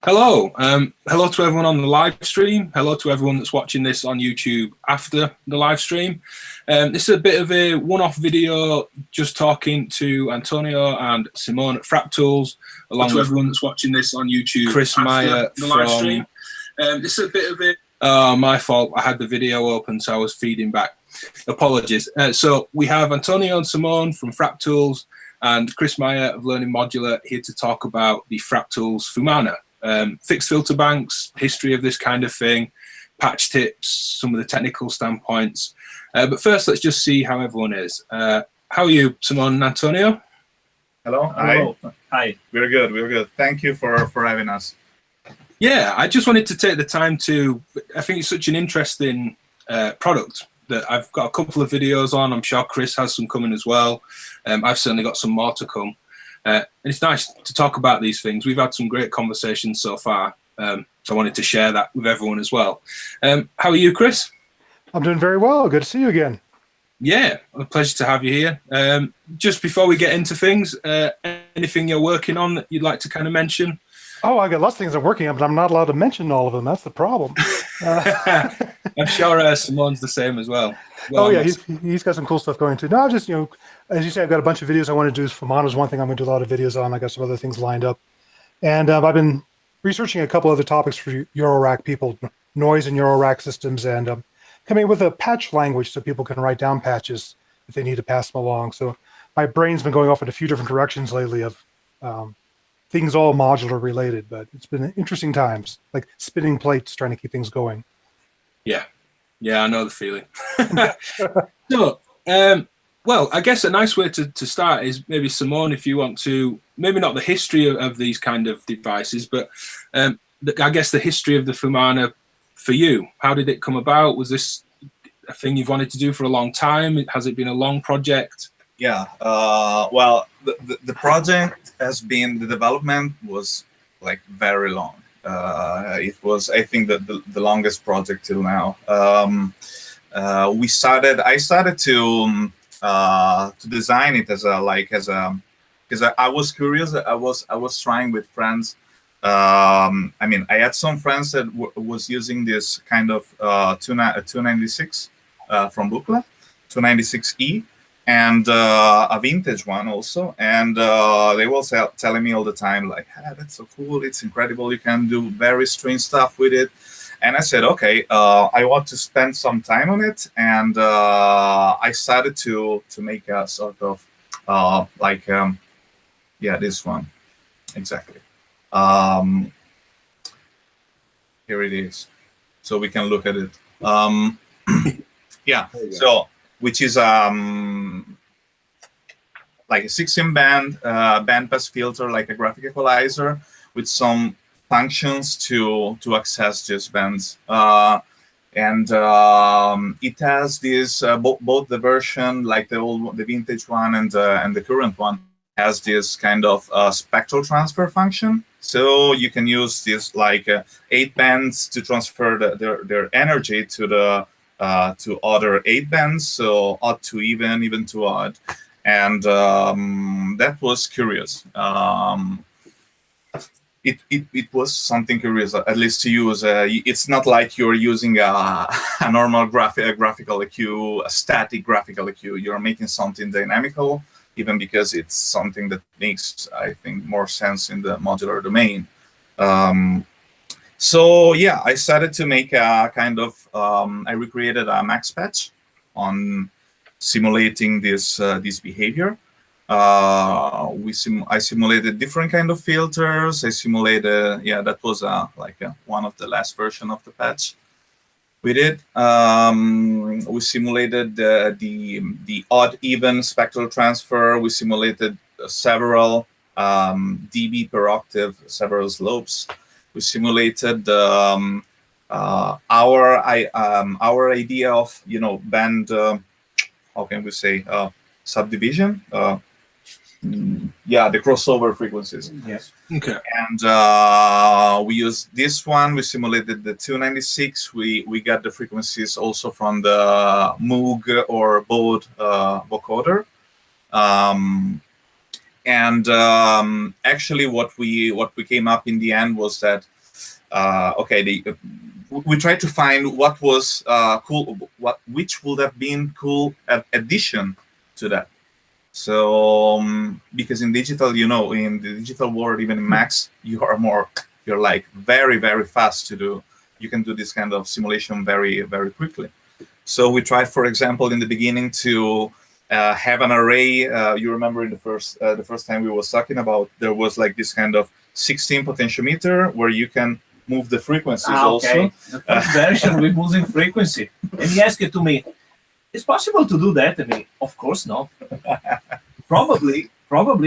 Hello. Hello to everyone on the live stream. Hello to everyone that's watching this on YouTube after the live stream. This is a bit of a one-off video, just talking to Antonio and Simone at Frap Tools, along with everyone that's watching this on YouTube. Chris Meyer the live stream. This is a bit of a... my fault. I had the video open, so I was feeding back. Apologies. So we have Antonio and Simone from Frap Tools and Chris Meyer of Learning Modular here to talk about the Frap Tools Fumana. Fixed filter banks, history of this kind of thing, patch tips, some of the technical standpoints. But first, let's just see how everyone is. How are you, Simone and Antonio? Hello. Hello. Hi. We're good. We're good. Thank you for having us. Yeah, I just wanted to take the time to, I think it's such an interesting product that I've got a couple of videos on. I'm sure Chris has some coming as well. I've certainly got some more to come. And it's nice to talk about these things. We've had some great conversations so far, so I wanted to share that with everyone as well. How are you, Chris? I'm doing very well. Good to see you again. Yeah, a pleasure to have you here. Just before we get into things, anything you're working on that you'd like to kind of mention? Oh, I got lots of things I'm working on, but I'm not allowed to mention all of them. That's the problem. I'm sure Simone's the same as well. Oh yeah, he's got some cool stuff going too. No, just, you know, as you say, I've got a bunch of videos I want to do. Fumana is one thing I'm going to do a lot of videos on. I got some other things lined up, and I've been researching a couple other topics for Eurorack people, noise and Eurorack systems, and coming with a patch language so people can write down patches if they need to pass them along. So my brain's been going off in a few different directions lately of things all modular related, but it's been interesting times, like spinning plates, trying to keep things going. Yeah. Yeah, I know the feeling. So, well, I guess a nice way to start is maybe, Simone, if you want to, maybe not the history of these kind of devices, but I guess the history of the Fumana for you. How did it come about? Was this a thing you've wanted to do for a long time? Has it been a long project? Yeah, well, the project has been, the development was like very long. It was, I think, the longest project till now. I started to design it as because I was curious. I was trying with friends. I mean, I had some friends that was using this kind of 296 from Buchla, 296E. And a vintage one also, and they were telling me all the time, like, ah, that's so cool, it's incredible, you can do very strange stuff with it. And I said, okay, I want to spend some time on it, and I started to make a sort of yeah, this one, exactly. Here it is, so we can look at it. Yeah, so, which is like a 16-band bandpass filter, like a graphic equalizer, with some functions to access these bands. And it has this both the version, like the vintage one and the current one, has this kind of spectral transfer function. So you can use this like 8 bands to transfer their energy to the to other 8 bands, so odd to even, even to odd, and that was curious. It was something curious, at least to use. It's not like you're using a normal graphical EQ, a static graphical EQ. You're making something dynamical, even because it's something that makes, I think, more sense in the modular domain. So yeah, I started to make a kind of, I recreated a max patch on simulating this behavior. I simulated different kind of filters. I simulated, yeah, that was one of the last version of the patch we did. We simulated the odd even spectral transfer. We simulated several dB per octave, several slopes. We simulated our idea of, you know, band, how can we say, subdivision. Yeah, the crossover frequencies. Yes. Okay. And we used this one. We simulated the 296. We got the frequencies also from the Moog or Bode vocoder. And actually, what we came up in the end was that we tried to find what was cool, which would have been cool addition to that. So because in digital, in the digital world, even in Macs, you're like very, very fast to do. You can do this kind of simulation very, very quickly. So we tried, for example, in the beginning to have an array. You remember in the first time we was talking about, there was like this kind of 16 potentiometer where you can move the frequencies also. The first version with moving frequency. And he asked it to me, it's possible to do that? I mean, of course not. Probably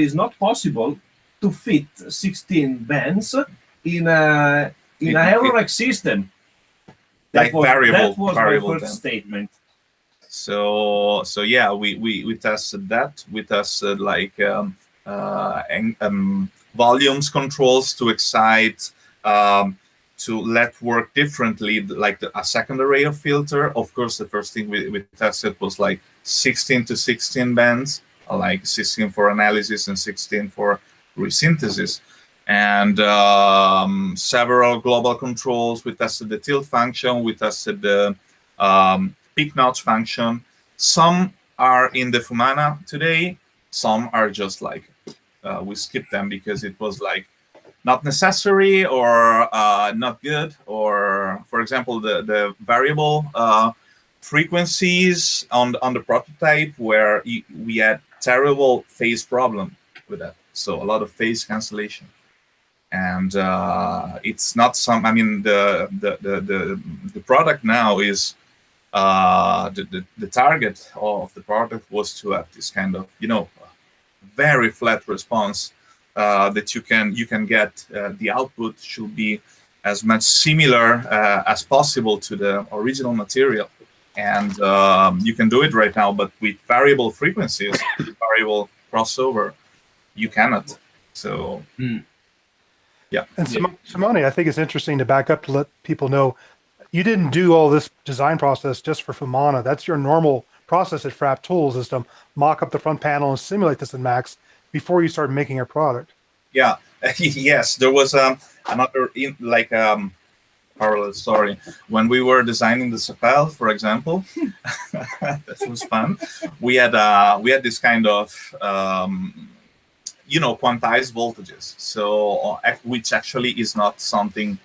it's not possible to fit 16 bands in a Eurorack system. That was my first statement. So yeah, we tested that. We tested like volumes controls to excite, to let work differently, like a second array of filter. Of course, the first thing we tested was like 16 to 16 bands, like 16 for analysis and 16 for resynthesis. And several global controls. We tested the tilt function. We tested the peak notch function. Some are in the Fumana today. Some are just like, we skipped them because it was like not necessary or not good. Or, for example, the variable frequencies on the prototype where we had terrible phase problem with that. So a lot of phase cancellation. And it's not some. I mean, the product now is the target of the product was to have this kind of very flat response that you can get. The output should be as much similar as possible to the original material, and you can do it right now. But with variable frequencies, variable crossover, you cannot. So. Yeah. And Simone, I think it's interesting to back up to let people know you didn't do all this design process just for Fumana. That's your normal process at Frap Tools, is to mock up the front panel and simulate this in Max before you start making your product. Yeah. Yes, there was another parallel story when we were designing the Sapel, for example. That was fun. We had this kind of quantized voltages, so which actually is not something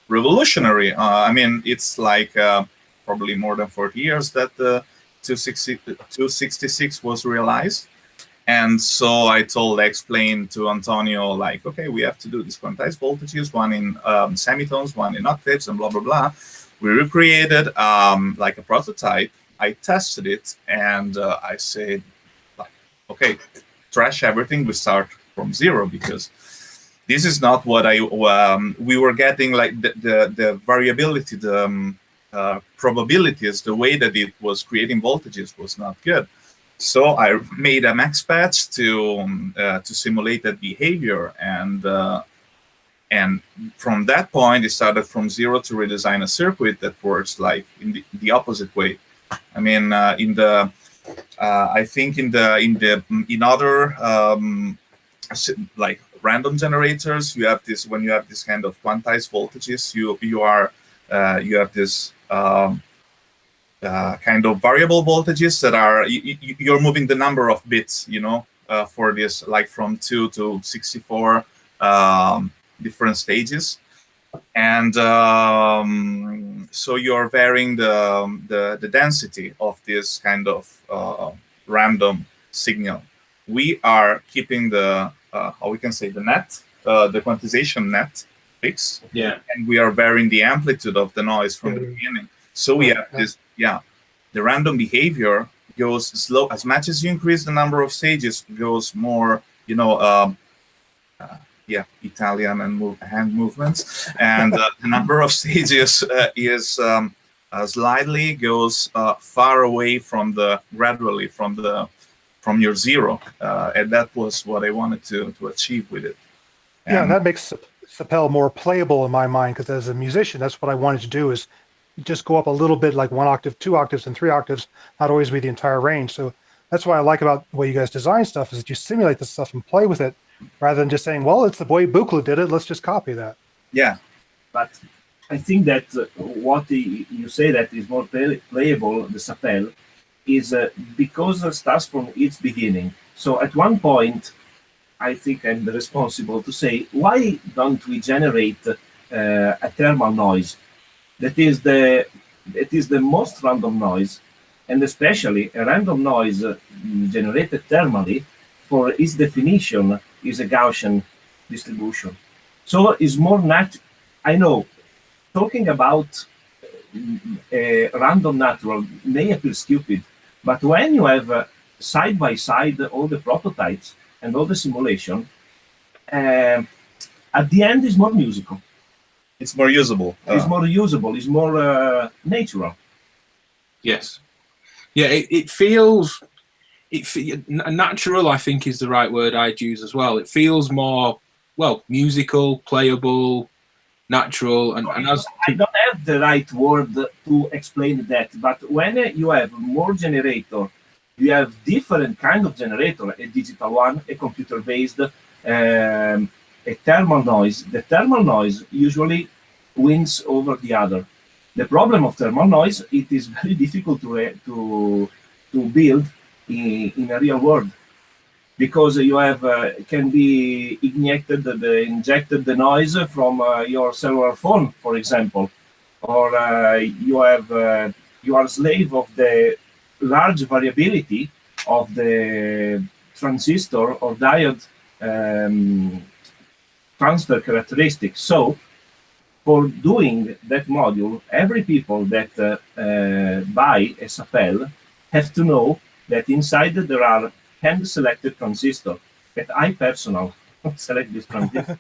revolutionary. I mean, it's like probably more than 40 years that the 266 was realized. And so I explained to Antonio, like, okay, we have to do these quantized voltages, one in semitones, one in octaves, and blah, blah, blah. We recreated like a prototype. I tested it, and I said, like, okay, trash everything. We start from zero, because this is not what we were getting, like the variability, the probabilities, the way that it was creating voltages was not good. So I made a max patch to simulate that behavior, and from that point, it started from zero to redesign a circuit that works like in the opposite way. I mean, I think in other like random generators, you have this, when you have this kind of quantized voltages, you have this kind of variable voltages that are you're moving the number of bits, for this, like from 2 to 64 different stages, and so you're varying the density of this kind of random signal. We are keeping the how we can say the net, the quantization net fixed, and we are varying the amplitude of the noise from the beginning. So we have this, the random behavior goes slow. As much as you increase the number of stages, goes more, Italian and hand movements, and the number of stages is slightly goes far away from gradually from your zero, and that was what I wanted to achieve with it. And that makes Sapel more playable in my mind, because as a musician, that's what I wanted to do, is just go up a little bit, like 1 octave, 2 octaves, and 3 octaves, not always be the entire range. So that's what I like about the way you guys design stuff, is that you simulate this stuff and play with it, rather than just saying, well, it's the way Buchla did it, let's just copy that. Yeah. But I think that what you say that is more playable, the Sapel, is because it starts from its beginning. So at one point, I think I'm responsible to say, why don't we generate a thermal noise? That is the most random noise, and especially a random noise generated thermally, for its definition, is a Gaussian distribution. So it's more natural. I know, talking about a random natural may appear stupid, but when you have side by side all the prototypes and all the simulation, at the end is more musical. It's more usable. It's more usable. It's more natural. Yes. Yeah, it feels natural, I think, is the right word I'd use as well. It feels more, well, musical, playable, natural, and as I don't have the right word to explain that, but when you have more generator, you have different kind of generator, a digital one, a computer-based, a thermal noise. The thermal noise usually wins over the other. The problem of thermal noise, it is very difficult to build in a real world, because you have can be injected the noise from your cellular phone, for example, or you are a slave of the large variability of the transistor or diode transfer characteristics. So for doing that module, every people that buy a Sapel have to know that inside there are hand-selected transistors, that I personally select this transistor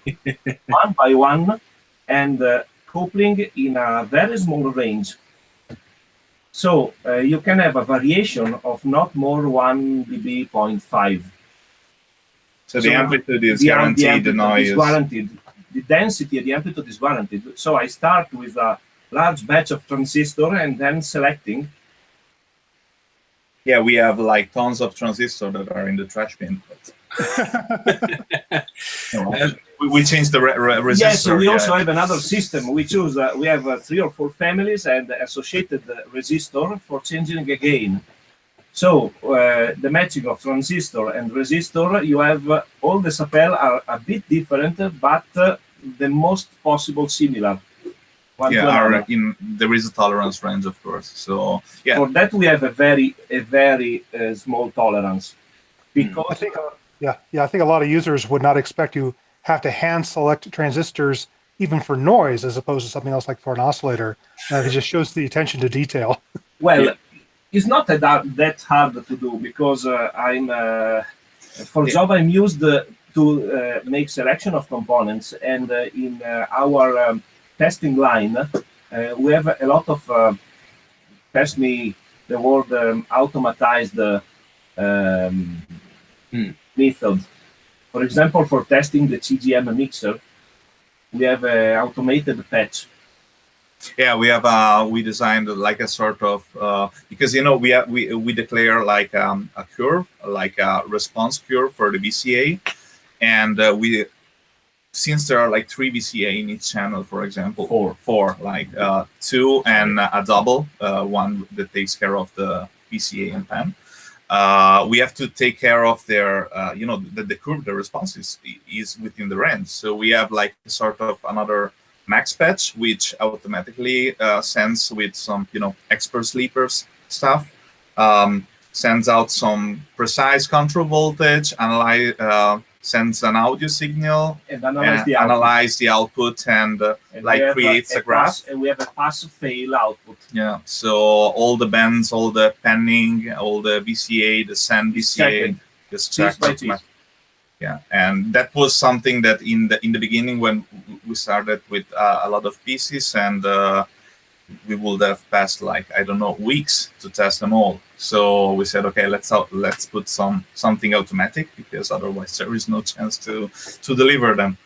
one by one, and coupling in a very small range. So you can have a variation of not more 1 dB.5. So the amplitude is guaranteed, the noise is guaranteed. The density and the amplitude is guaranteed. So I start with a large batch of transistor and then selecting. Yeah, we have like tons of transistors that are in the trash bin. We changed the resistor. Yes, so we also have another system. We choose. We have 3 or 4 families and associated resistor for changing again. So the matching of transistor and resistor, you have all the Sapel are a bit different, but the most possible similar. There is a tolerance range, of course. So yeah, for that we have a very small tolerance, because I think I think a lot of users would not expect you have to hand select transistors even for noise, as opposed to something else like for an oscillator. It just shows the attention to detail. Well, it's not that hard to do, because for job I'm used to make selection of components, and in our testing line, we have a lot of, pass me the word, automatized method. For example, for testing the CGM mixer, we have an automated patch. Yeah, we designed like a sort of because we declare like a curve, like a response curve for the VCA, and since there are like 3 VCA in each channel, for example, four, like 2 and a double, one that takes care of the VCA and PAN. We have to take care of their, the curve, the response is within the range. So we have like sort of another max patch, which automatically sends with some, expert sleepers stuff, sends out some precise control voltage, sends an audio signal, and analyze the output, and like creates a graph. And we have a pass-fail output. Yeah, so all the bands, all the panning, all the VCA, the send VCA, just checked. Yeah, and that was something that in the beginning, when we started with a lot of pieces, and we would have passed like, I don't know, weeks to test them all. So we said, okay, let's put something automatic, because otherwise there is no chance to deliver them.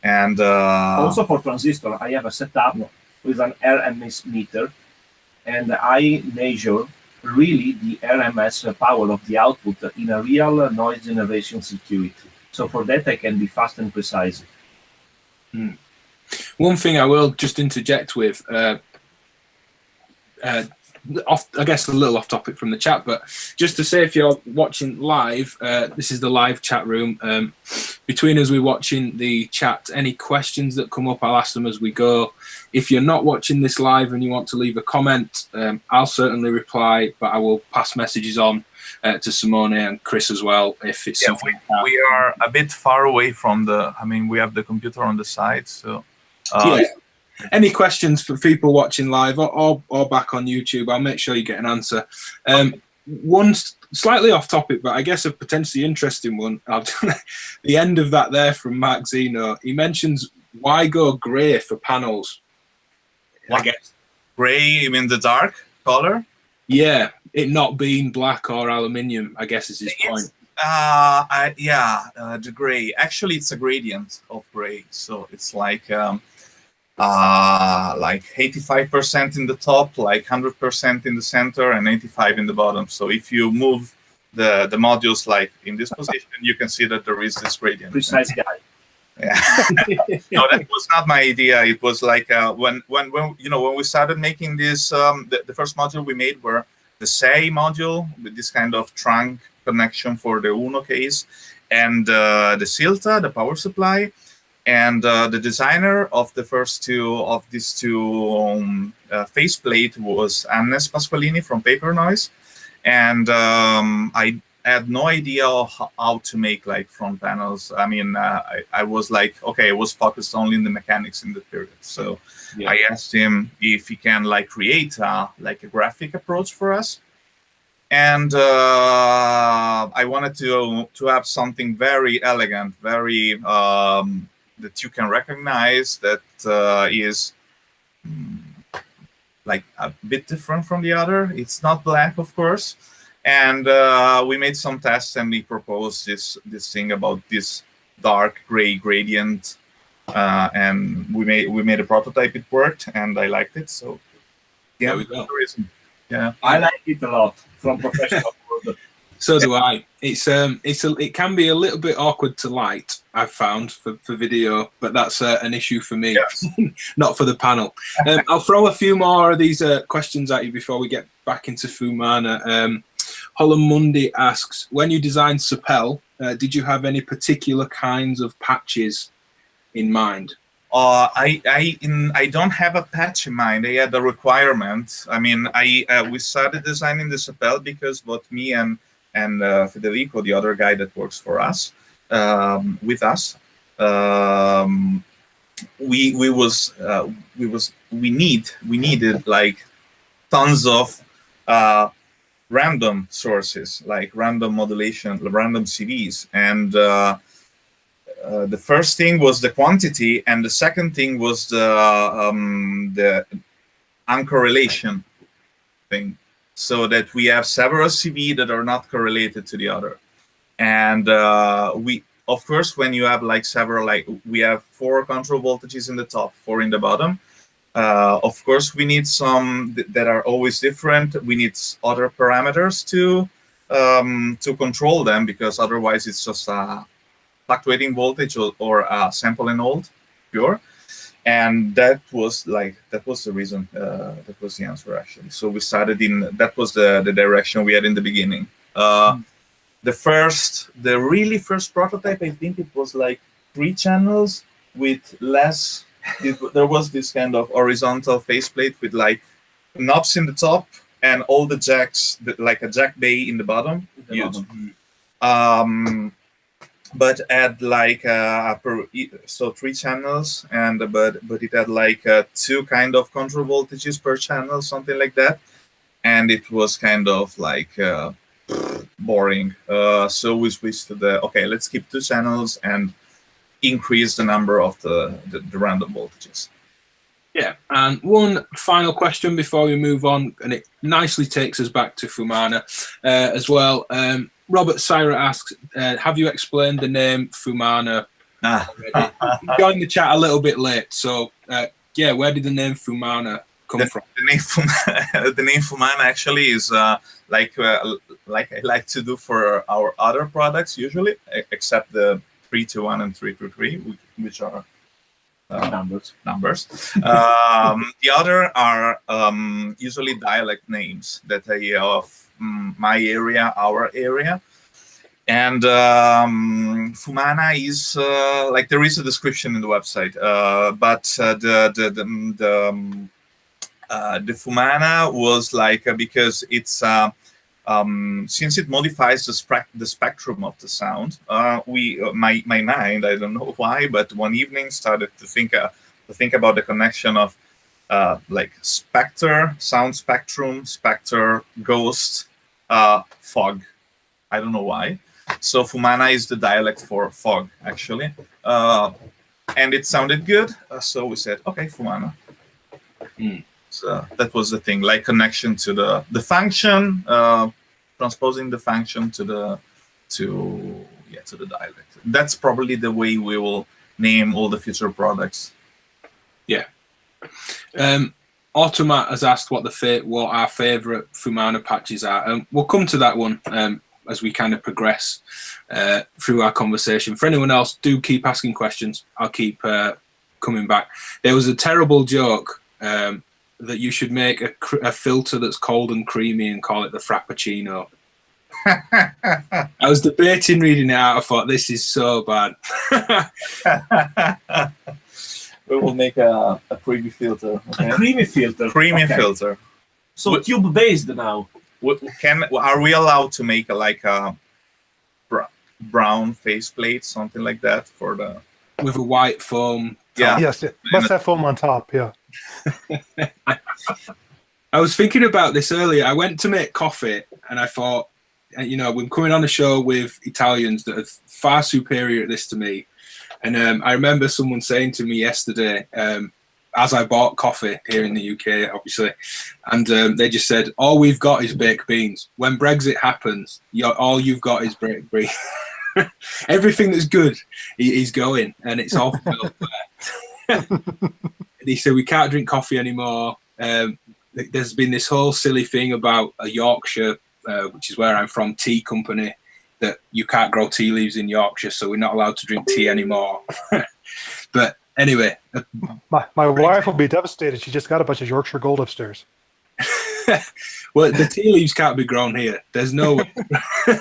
And also for transistor, I have a setup with an RMS meter, and I measure really the RMS power of the output in a real noise generation circuit. So for that, I can be fast and precise. One thing I will just interject with, I guess a little off topic from the chat, but just to say, if you're watching live, this is the live chat room. Between us, we're watching the chat. Any questions that come up, I'll ask them as we go. If you're not watching this live and you want to leave a comment, I'll certainly reply, but I will pass messages on to Simone and Chris as well if it's something. We are a bit far away from the. I mean, we have the computer on the side, so. Yeah. Any questions for people watching live or back on YouTube, I'll make sure you get an answer. One slightly off topic, but I guess a potentially interesting one. The end of that there from Mark Zeno, he mentions why go grey for panels? I guess grey, you mean the dark color? Yeah, it not being black or aluminium, I guess is his point. The gray. Actually, it's a gradient of gray, so it's like 85% in the top, like 100% in the center, and 85 in the bottom. So if you move the modules like in this position, you can see that there is this gradient. Precise guy. Yeah. No, that was not my idea. It was like when we started making this, the first module we made were the SEI module with this kind of trunk connection for the Uno case, and the Silta, the power supply, and the designer of the first two of these two faceplate was Hannes Pasqualini from Paper Noise, and I had no idea how to make like front panels. I mean, I was like, okay, I was focused only in the mechanics in the period. So yeah. I asked him if he can like create like a graphic approach for us. And I wanted to have something very elegant, very that you can recognize, that is like a bit different from the other. It's not black, of course. And we made some tests, and we proposed this thing about this dark gray gradient, and we made a prototype. It worked, and I liked it. So yeah, there we go. Yeah, I like it a lot from professional. So do I. It can be a little bit awkward to light, I've found, for video, but that's an issue for me, yes. Not for the panel. I'll throw a few more of these questions at you before we get back into Fumana. Holland Mundi asks, when you designed Sapel, did you have any particular kinds of patches in mind? I don't have a patch in mind. I had a requirement. I mean, we started designing the Sapel because both me and Federico, the other guy that works for us, with us, we needed like tons of random sources, like random modulation, random CVs, and the first thing was the quantity, and the second thing was the uncorrelation thing, so that we have several CV that are not correlated to the other. And we, of course, when you have like several, like we have 4 control voltages in the top, 4 in the bottom. Of course, we need some that are always different. We need other parameters to control them, because otherwise it's just a fluctuating voltage or a sample and hold pure. And that was the reason. That was the answer, actually. So we started that was the direction we had in the beginning. The really first prototype, I think it was like 3 channels with less. There was this kind of horizontal faceplate with like knobs in the top and all the jacks, like a jack bay in the bottom. But had like 3 channels, and but it had like 2 kind of control voltages per channel, something like that, and it was kind of like boring. So we switched to okay, let's keep 2 channels and increase the number of the random voltages. Yeah, and one final question before we move on, and it nicely takes us back to Fumana as well. Robert Syra asks, have you explained the name Fumana already? Joined the chat a little bit late, so yeah, where did the name Fumana come from? The name Fumana actually is like I like to do for our other products usually, except the 321 and 323, which are numbers. The other are usually dialect names that are of my area, our area. And Fumana is like there is a description in the website, but the Fumana was like because it's since it modifies the spectrum of the sound. My mind, I don't know why, but one evening started to think about the connection of like spectre, sound spectrum, spectre, ghost, fog. I don't know why. So Fumana is the dialect for fog, actually, and it sounded good. So we said, okay, Fumana. So that was the thing, like connection to the function, transposing the function to the dialect. That's probably the way we will name all the future products. Yeah. Automat has asked what our favorite Fumana patches are, and we'll come to that one as we kind of progress through our conversation. For anyone else, do keep asking questions. I'll keep coming back. There was a terrible joke that you should make a filter that's cold and creamy and call it the Frappuccino. I was debating reading it out. I thought, this is so bad. We will make a creamy filter. Okay? A creamy filter. Creamy filter. So tube-based now. Are we allowed to make like a brown faceplate, something like that, for the with a white foam? Yeah. Yes, it must have foam on top. Yeah. I was thinking about this earlier. I went to make coffee, and I thought, you know, we're coming on a show with Italians that are far superior at this to me. And I remember someone saying to me yesterday, as I bought coffee here in the UK, obviously, and they just said, all we've got is baked beans. When Brexit happens, all you've got is baked beans. Everything that's good is going, and it's all filled there. He said, we can't drink coffee anymore. There's been this whole silly thing about a Yorkshire, which is where I'm from, tea company, that you can't grow tea leaves in Yorkshire, so we're not allowed to drink tea anymore. But anyway. My wife will be devastated. She just got a bunch of Yorkshire Gold upstairs. Well, the tea leaves can't be grown here. There's no way.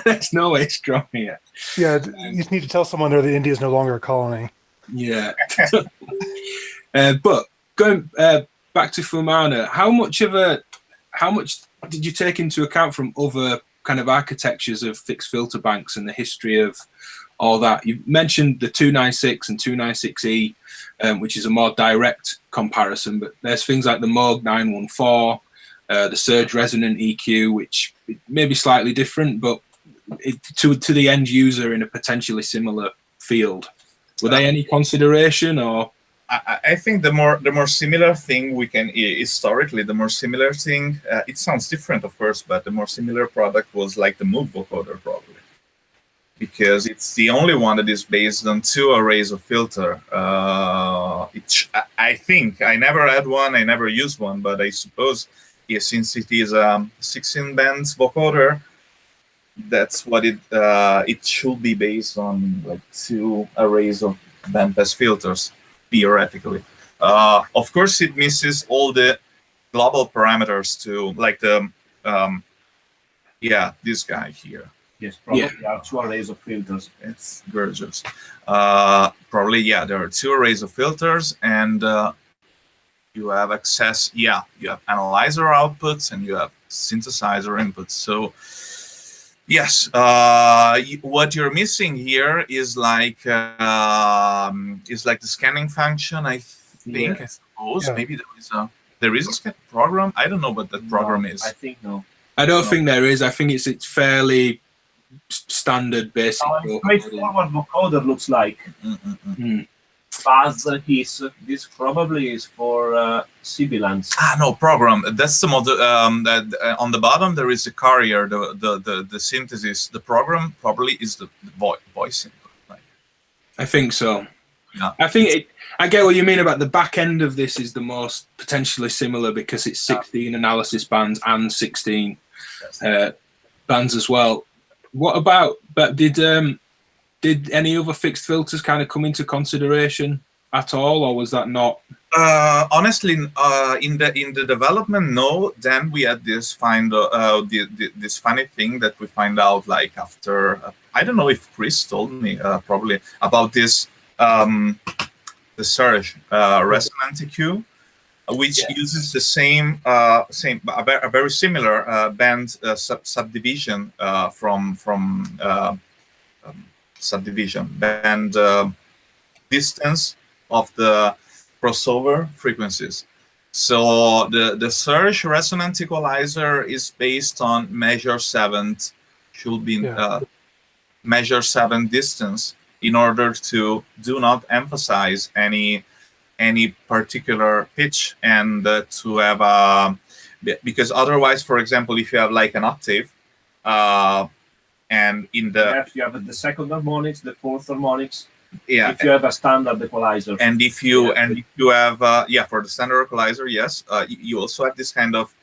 There's no way it's grown here. Yeah, you just need to tell someone there that India is no longer a colony. Yeah. But going back to Fumana, how much did you take into account from other kind of architectures of fixed filter banks and the history of all that? You mentioned the 296 and 296E, which is a more direct comparison, but there's things like the Moog 914, the Serge Resonant EQ, which may be slightly different, but to the end user in a potentially similar field. Were they any consideration, or? I think the more similar thing we can historically, the more similar thing, it sounds different, of course, but the more similar product was like the Moog vocoder, probably, because it's the only one that is based on 2 arrays of filter. I think I never had one, I never used one, but I suppose, yeah, since it is a 16 bands vocoder, that's what it should be based on, like 2 arrays of bandpass filters. Theoretically, of course, it misses all the global parameters too, like the this guy here. Yes, probably there are 2 arrays of filters. It's gorgeous. Probably, there are 2 arrays of filters, and you have access. Yeah, you have analyzer outputs and you have synthesizer inputs. So. Yes, what you're missing here is like the scanning function. I think, I suppose, maybe there is a scan program. I don't know what that program is. I think no. I don't think there is. I think it's fairly standard, basic. Straightforward vocoder looks like. Buzz hiss. This probably is for sibilants. No program. That's the model. On the bottom there is a carrier. The synthesis. The program probably is the voice input. I think so. I think I get what you mean about the back end of this is the most potentially similar because it's 16 analysis bands and 16 bands as well. What about, but did any other fixed filters kind of come into consideration at all, or was that not? Honestly, in the development, no. Then we had this this funny thing that we find out like after I don't know if Chris told me probably about this the Serge Resonant EQ, which uses the same a very similar band subdivision from subdivision band distance of the crossover frequencies. So the Serge Resonant Equalizer is based on measure 7, should be measure 7 distance in order to do not emphasize any particular pitch and to have a, because otherwise, for example, if you have like an octave and in the you have the second harmonics, the fourth harmonics. Yeah, if you have a standard equalizer, and if you have for the standard equalizer, yes, you also have this kind of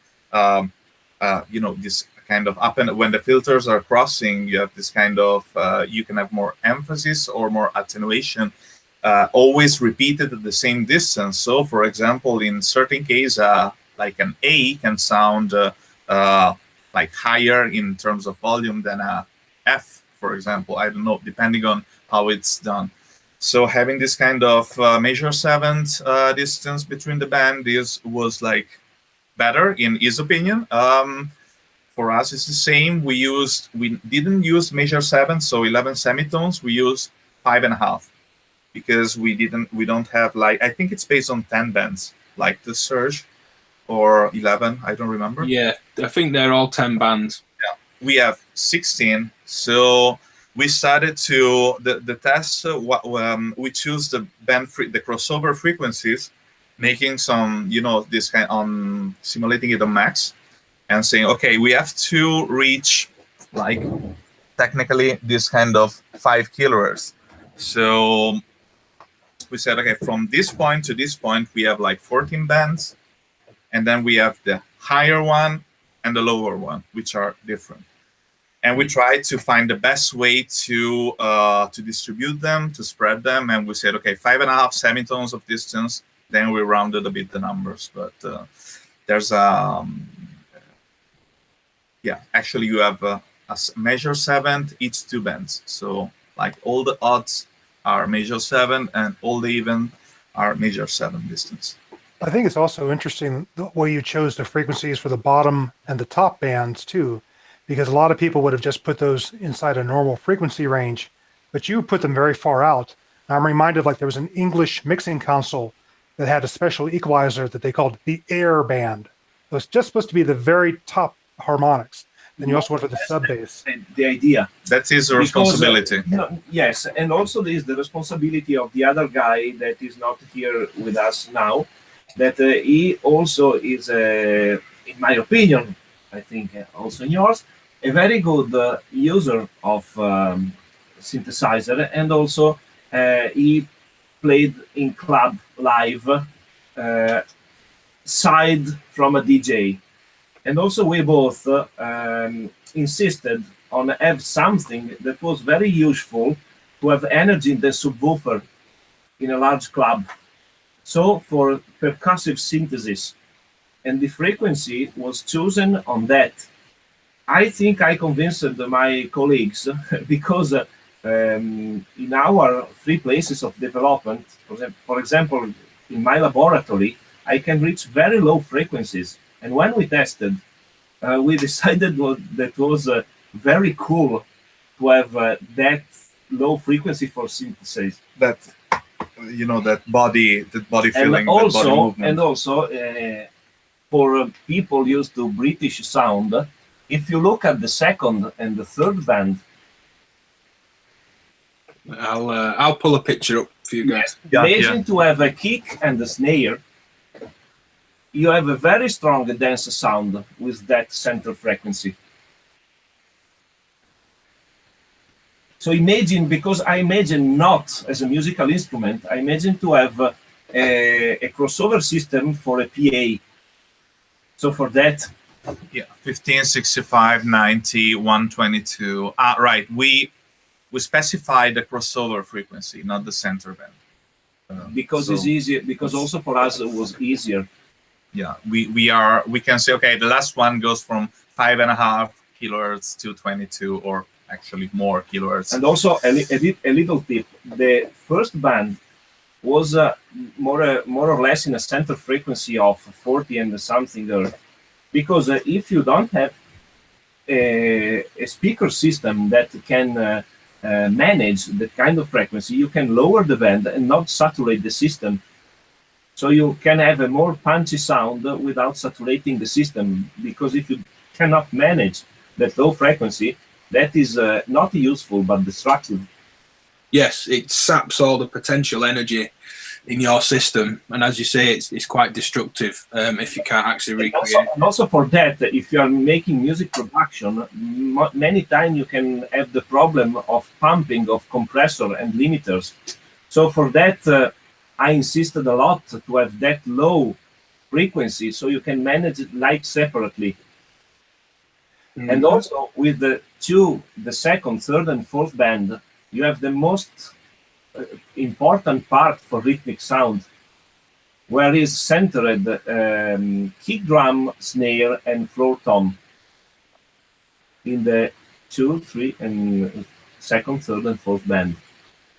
this kind of up, and when the filters are crossing, you have this kind of you can have more emphasis or more attenuation, always repeated at the same distance. So, for example, in certain case, like an A can sound like higher in terms of volume than a F, for example. I don't know, depending on how it's done. So having this kind of measure 7 distance between the band was like better in his opinion. For us, it's the same. We didn't use measure 7, so 11 semitones. We use 5.5 because we don't have like, I think it's based on 10 bands like the Serge, or 11. I don't remember. Yeah, I think they're all 10 bands. Yeah, we have 16. So we started to the test. We choose the the crossover frequencies, making some this kind on simulating it on max, and saying okay, we have to reach like technically this kind of 5 kilohertz. So we said okay, from this point to this point we have like 14 bands, and then we have the higher one and the lower one, which are different. And we tried to find the best way to distribute them, to spread them. And we said, okay, 5.5 semitones of distance. Then we rounded a bit the numbers. But there's actually you have a measure 7 each 2 bands. So like all the odds are measure 7 and all the even are measure 7 distance. I think it's also interesting the way you chose the frequencies for the bottom and the top bands too, because a lot of people would have just put those inside a normal frequency range, but you put them very far out. And I'm reminded like there was an English mixing console that had a special equalizer that they called the air band. It was just supposed to be the very top harmonics. Then you also went for the sub bass. The idea. That's his responsibility. Yes, and also there is the responsibility of the other guy that is not here with us now, that he also is, in my opinion, I think also in yours, a very good user of synthesizer, and also he played in club live side from a DJ. And also we both insisted on have something that was very useful to have energy in the subwoofer in a large club. So for percussive synthesis, and the frequency was chosen on that. I think I convinced my colleagues because in our 3 places of development, for example, in my laboratory, I can reach very low frequencies. And when we tested, we decided that was very cool to have that low frequency for synthesis. That that body feeling, and that body movement. And also for people used to British sound, if you look at the second and the third band, I'll pull a picture up for you guys. Imagine to have a kick and a snare. You have a very strong dense sound with that center frequency. So imagine, because I imagine not as a musical instrument, I imagine to have a crossover system for a PA. So for that, Yeah, 15, 65, 90, 122. Right. We specified the crossover frequency, not the center band. because So it's easier, because also for us it was easier. yeah, we can say, okay, the last one goes from 5.5 kilohertz to 22, or actually more kilohertz. And also a little tip: the first band was more or less in a center frequency of 40 and something there, because if you don't have a speaker system that can manage that kind of frequency, you can lower the band and not saturate the system. So you can have a more punchy sound without saturating the system, because if you cannot manage that low frequency, that is not useful but destructive. Yes, it saps all the potential energy in your system, and as you say, it's quite destructive if you can't actually recreate. And also for that, if you are making music production, many times you can have the problem of pumping of compressor and limiters. So for that, I insisted a lot to have that low frequency, so you can manage it light separately. Mm. And also with the second, third, and fourth band, you have the most important part for rhythmic sound, where is centered kick drum, snare, and floor tom in the 2, 3, and second, third, and fourth band.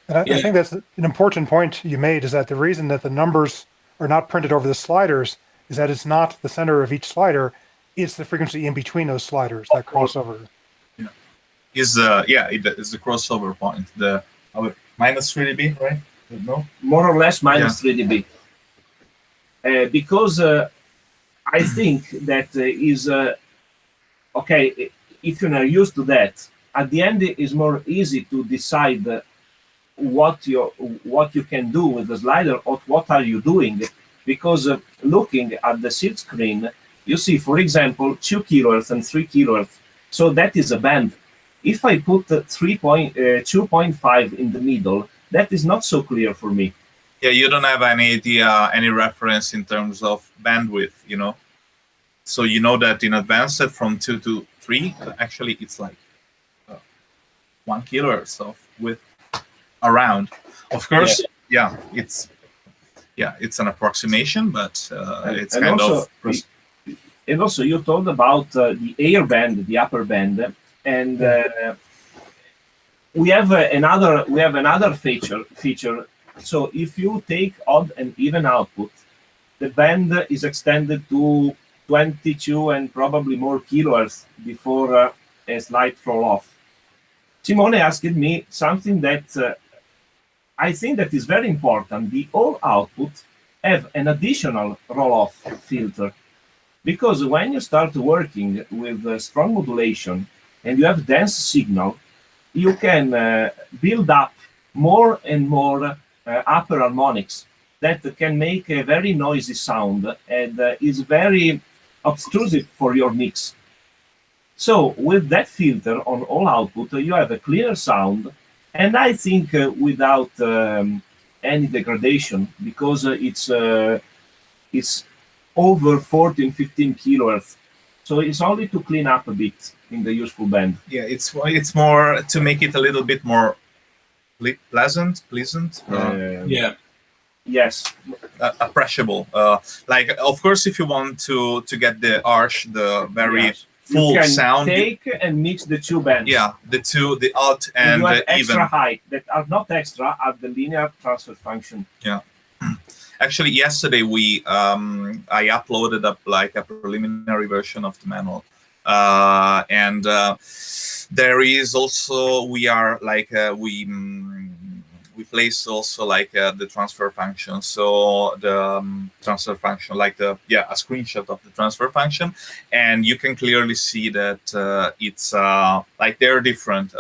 And I think that's an important point you made, is that the reason that the numbers are not printed over the sliders is that it's not the center of each slider, it's the frequency in between those sliders, that crossover. Yeah, it is the crossover point. The minus 3 dB, right? No, more or less minus 3 dB. Because I think that is okay. If you're not used to that, at the end it is more easy to decide what you can do with the slider, or what are you doing. Because looking at the silk screen, you see, for example, 2 kilohertz and 3 kilohertz. So that is a band. If I put 2.5 in the middle, that is not so clear for me. Yeah, you don't have any idea, any reference in terms of bandwidth, you know. So you know that in advance, that from 2 to 3, actually it's like 1 kilohertz of width around. Of course, it's an approximation, but it's and kind also, of. And also, you told about the air band, the upper band, and we have another feature. So if you take odd and even output, the band is extended to 22 and probably more kilohertz before a slight roll off. Simone asked me something that I think that is very important. The all output have an additional roll off filter. Because when you start working with strong modulation and you have dense signal, you can build up more and more upper harmonics that can make a very noisy sound and is very obtrusive for your mix. So with that filter on all output, you have a clearer sound, and I think without any degradation, because it's over 14, 15 kilohertz. So it's only to clean up a bit in the useful band. Yeah, it's more to make it a little bit more pleasant. Yeah. Yes. Appreciable. Like, of course, if you want to get the arch, the very full you can sound. Take and mix the two bands. Yeah, the odd and you have the extra even. high that are not extra at the linear transfer function. Yeah. Actually, yesterday I uploaded up like a preliminary version of the manual, and there is also we place also like the transfer function. So the transfer function, like a screenshot of the transfer function, and you can clearly see that it's like they're different.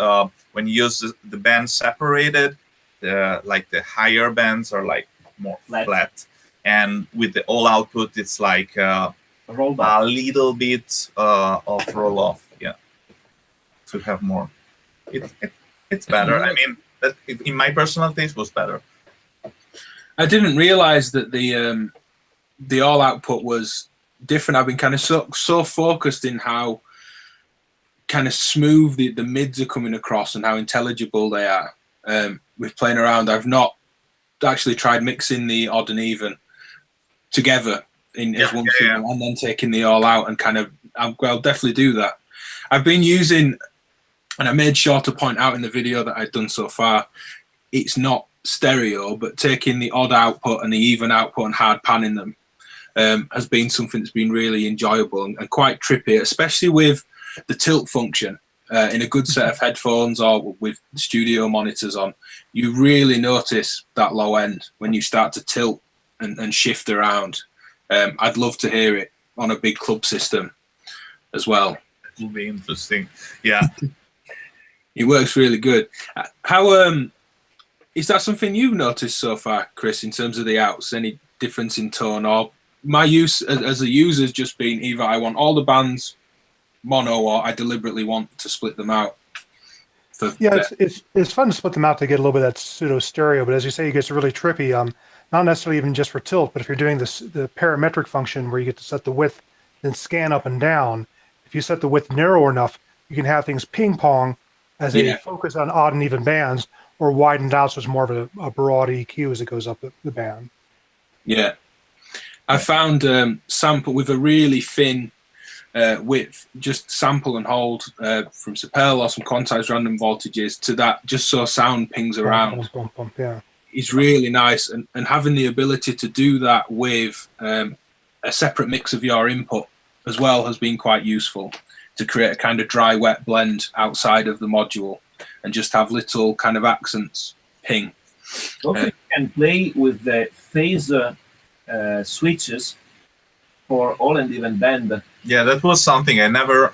When you use the bands separated, like the higher bands are like more flat, and with the all output, it's like a little bit of roll off. Yeah, to have more. It's better. I mean, that in my personal taste was better. I didn't realize that the all output was different. I've been kind of so focused in how kind of smooth the mids are coming across and how intelligible they are. With playing around, I've not actually tried mixing the odd and even together as one signal and then taking the all out and kind of, I'll definitely do that. I've been using, and I made sure to point out in the video that I've done so far, it's not stereo, but taking the odd output and the even output and hard panning them has been something that's been really enjoyable and quite trippy, especially with the tilt function. In a good set of headphones or with studio monitors on, you really notice that low end when you start to tilt and shift around. I'd love to hear it on a big club system as well. It will be interesting. Yeah. It works really good. How is that something you've noticed so far, Chris, in terms of the outs? Any difference in tone? Or my use as a user has just been either I want all the bands mono or I deliberately want to split them out. It's fun to split them out to get a little bit of that pseudo stereo, but as you say, it gets really trippy. Not necessarily even just for tilt, but if you're doing the parametric function where you get to set the width, then scan up and down. If you set the width narrow enough, you can have things ping pong as they focus on odd and even bands, or widened out so it's more of a broad EQ as it goes up the band. Yeah, I found sample with a really thin width, just sample and hold from Sepel or some quantized random voltages to that, just so sound pings around. Is really nice, and having the ability to do that with a separate mix of your input as well has been quite useful to create a kind of dry wet blend outside of the module and just have little kind of accents ping. Okay, you can play with the phaser switches for all and even band. Yeah, that was something I never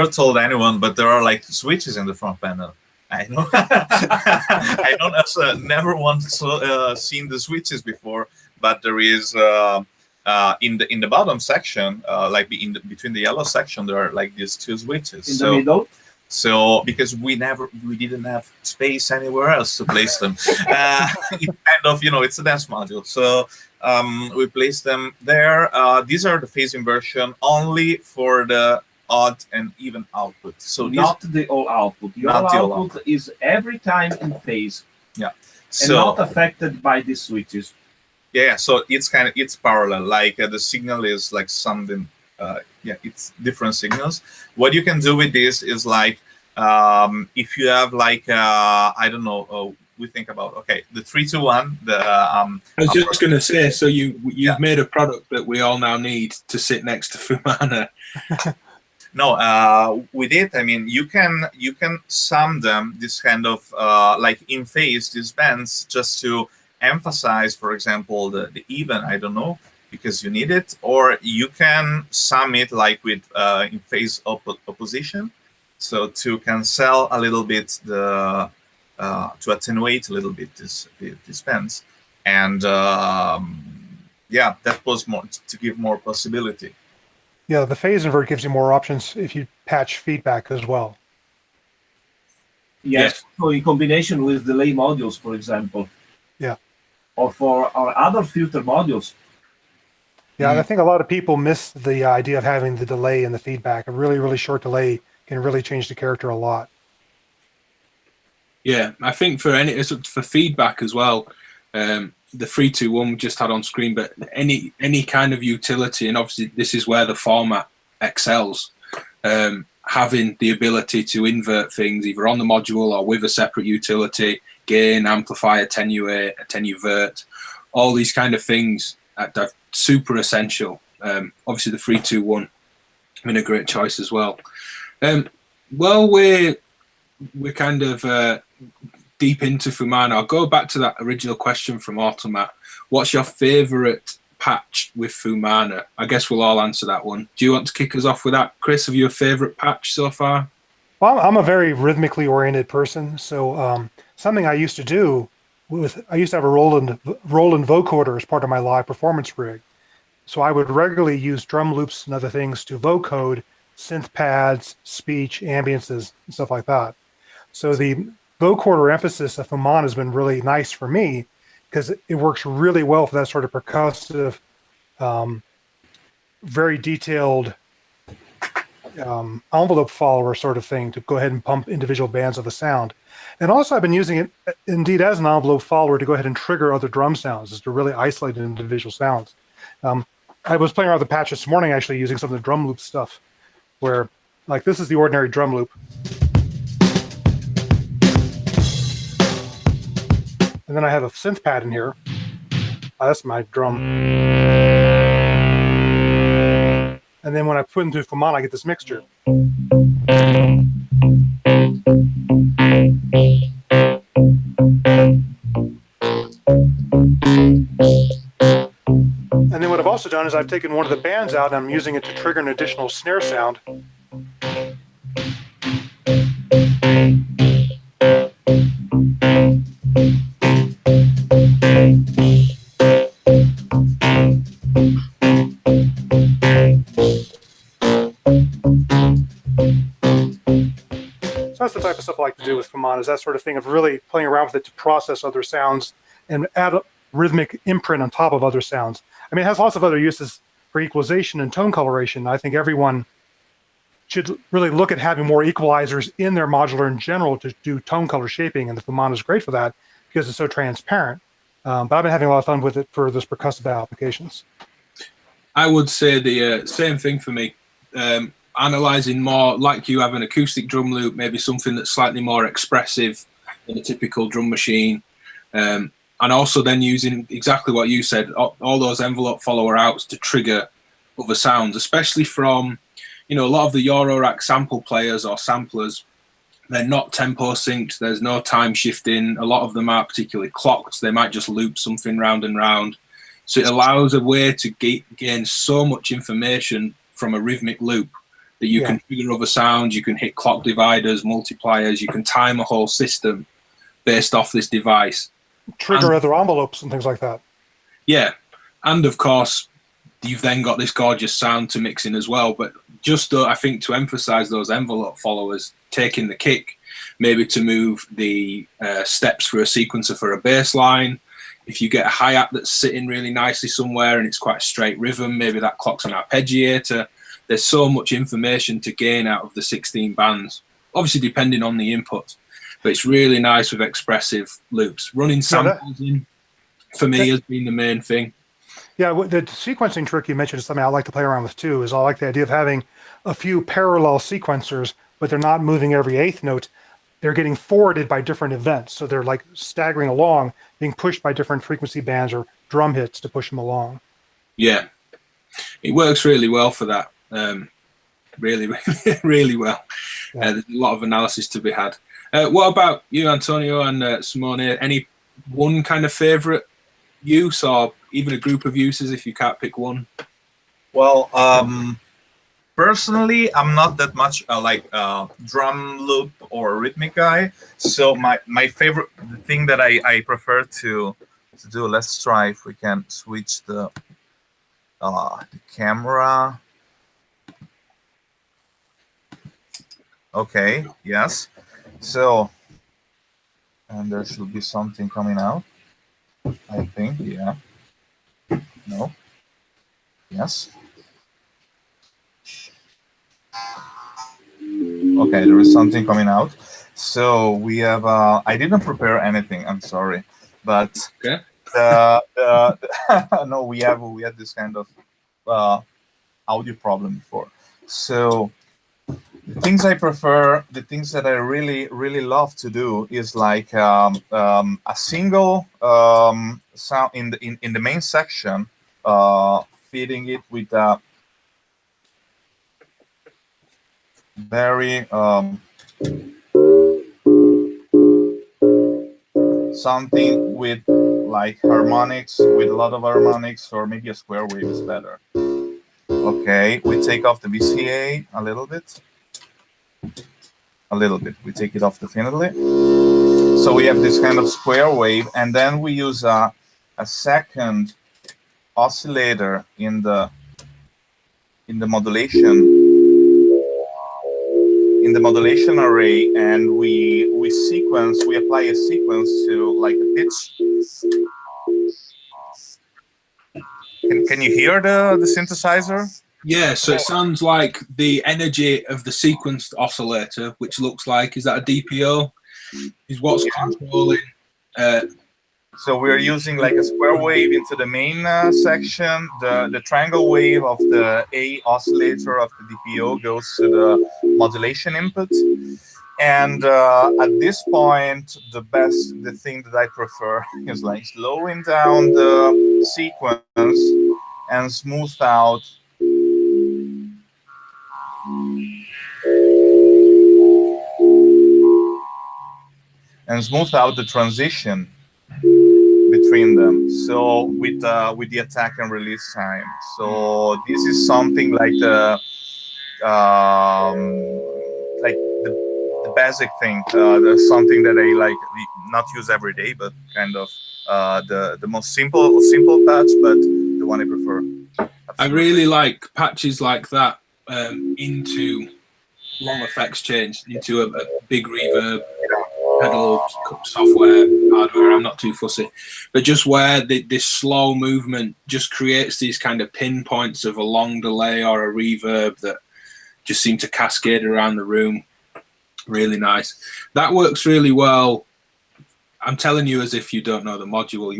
told anyone, but there are like switches in the front panel. I know. I don't never once seen the switches before, but there is in the bottom section, like between the yellow section, there are like these two switches. In the middle. So because we didn't have space anywhere else to place them, it kind of, it's a dance module. So we placed them there. These are the phase inversion only for the odd and even output. So not the all output. The all output is every time in phase. Yeah. And not affected by these switches. Yeah. So it's parallel. Like the signal is like something. It's different signals. What you can do with this is like if you have like I don't know. We think about the 3-2-1. I was just going to say, so you've made a product that we all now need to sit next to Fumana. No, with it, I mean, you can sum them this kind of like in phase these bands just to emphasize, for example, the even. I don't know, because you need it, or you can sum it like with in phase opposition, so to cancel a little bit the to attenuate a little bit these bands, and that was more to give more possibility. Yeah, the phase invert gives you more options if you patch feedback as well. Yes, so in combination with delay modules, for example. Yeah. Or for our other filter modules. Yeah, I think a lot of people miss the idea of having the delay and the feedback. A really, really short delay can really change the character a lot. Yeah, I think for feedback as well, the 3-2-1 we just had on screen, but any kind of utility, and obviously this is where the format excels, having the ability to invert things either on the module or with a separate utility, gain, amplify, attenuate, attenuvert, all these kind of things are super essential. Obviously the 3-2-1 been a great choice as well. Well, we're kind of deep into Fumana. I'll go back to that original question from Automat. What's your favorite patch with Fumana? I guess we'll all answer that one. Do you want to kick us off with that, Chris? Have you a favorite patch so far? Well, I'm a very rhythmically oriented person, so something I used to do I used to have a Roland vocoder as part of my live performance rig. So I would regularly use drum loops and other things to vocode synth pads, speech, ambiances, and stuff like that. So the vocoder emphasis of Fumana has been really nice for me because it works really well for that sort of percussive, very detailed envelope follower sort of thing to go ahead and pump individual bands of a sound. And also I've been using it indeed as an envelope follower to go ahead and trigger other drum sounds, is to really isolate individual sounds. I was playing around with the patch this morning actually using some of the drum loop stuff where, like, this is the ordinary drum loop. And then I have a synth pad in here. That's my drum. And then when I put into Fumana, I get this mixture. And then what I've also done is I've taken one of the bands out and I'm using it to trigger an additional snare sound. So that's the type of stuff I like to do with Fumana, is that sort of thing of really playing around with it to process other sounds and add a rhythmic imprint on top of other sounds. I mean, it has lots of other uses for equalization and tone coloration. I think everyone should really look at having more equalizers in their modular in general to do tone color shaping, and the Fumana is great for that because it's so transparent. But I've been having a lot of fun with it for those percussive applications. I would say the same thing for me. Analyzing more, like you have an acoustic drum loop, maybe something that's slightly more expressive than a typical drum machine. And also then using exactly what you said, all those envelope follower outs to trigger other sounds, especially from, you know, a lot of the Eurorack sample players or samplers, they're not tempo synced, there's no time shifting, a lot of them aren't particularly clocked, they might just loop something round and round. So it allows a way to gain so much information from a rhythmic loop that you can trigger other sounds, you can hit clock dividers, multipliers, you can time a whole system based off this device. Trigger other envelopes and things like that. Yeah, and of course, you've then got this gorgeous sound to mix in as well. But just I think to emphasize those envelope followers, taking the kick, maybe to move the steps for a sequencer for a bass line. If you get a hi-hat that's sitting really nicely somewhere and it's quite a straight rhythm, maybe that clocks an arpeggiator. There's so much information to gain out of the 16 bands, obviously depending on the input. But it's really nice with expressive loops. Running samples in, for me, has been the main thing. Yeah, the sequencing trick you mentioned is something I like to play around with too, is I like the idea of having a few parallel sequencers, but they're not moving every eighth note. They're getting forwarded by different events. So they're like staggering along, being pushed by different frequency bands or drum hits to push them along. Yeah, it works really well for that. Really, really well. Yeah. There's a lot of analysis to be had. What about you, Antonio and Simone? Any one kind of favorite use, or even a group of uses if you can't pick one? Well, personally, I'm not that much like drum loop or rhythmic guy. So my favorite thing that I prefer to do. Let's try if we can switch the camera. Okay. Yes. So, and there should be something coming out, I think. Yeah. No. Yes. Okay, there is something coming out. So we have, I didn't prepare anything, I'm sorry. But okay. No, we had this kind of audio problem before. So the things I prefer, the things that I really love to do is like a single sound in the main section, feeding it with a very something with like harmonics, with a lot of harmonics, or maybe a square wave is better. Okay, we take off the VCA a little bit. We take it off definitely. So we have this kind of square wave, and then we use a second oscillator in the modulation in the modulation array, and we apply a sequence to like a pitch. Can you hear the synthesizer? Yeah, so it sounds like the energy of the sequenced oscillator, which looks like, is that a DPO? Is what's controlling. So we're using like a square wave into the main section. The triangle wave of the A oscillator of the DPO goes to the modulation input. And at this point, the thing that I prefer is like slowing down the sequence and smooth out the transition between them. So with the attack and release time. So this is something like the basic thing. There's something that I like not use every day, but kind of the most simple patch, but the one I prefer. Absolutely. I really like patches like that into long effects change, into a big reverb pedal software, hardware. I'm not too fussy, but just where this slow movement just creates these kind of pinpoints of a long delay or a reverb that just seem to cascade around the room. Really nice. That works really well. I'm telling you as if you don't know the module.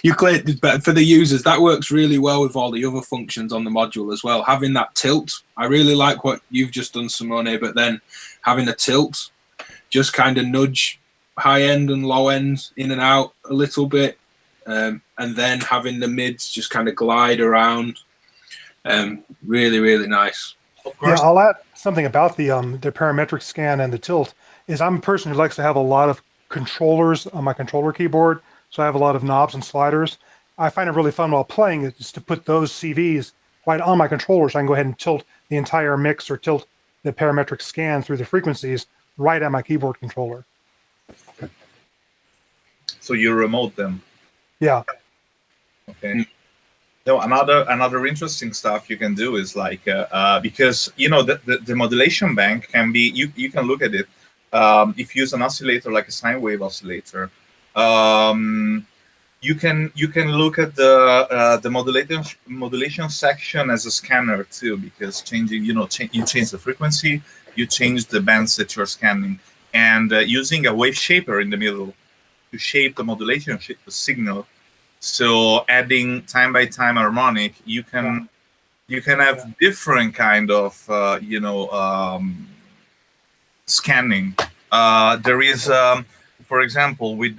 You clear, but for the users, that works really well with all the other functions on the module as well. Having that tilt, I really like what you've just done, Simone, but then having a tilt, just kind of nudge high end and low end in and out a little bit, and then having the mids just kind of glide around. Really, really nice. Yeah, I'll add something about the parametric scan and the tilt. Is I'm a person who likes to have a lot of controllers on my controller keyboard, so I have a lot of knobs and sliders. I find it really fun while playing is to put those CVs right on my controller, so I can go ahead and tilt the entire mix or tilt the parametric scan through the frequencies right at my keyboard controller. So you remote them? Yeah. Okay. No, another interesting stuff you can do is like because you know the modulation bank can be you can look at it if you use an oscillator like a sine wave oscillator. You can look at the modulation section as a scanner too, because changing you change the frequency, you change the bands that you're scanning, and using a wave shaper in the middle to shape the modulation signal. So adding time by time harmonic, you can have different kind of scanning. There is, for example, with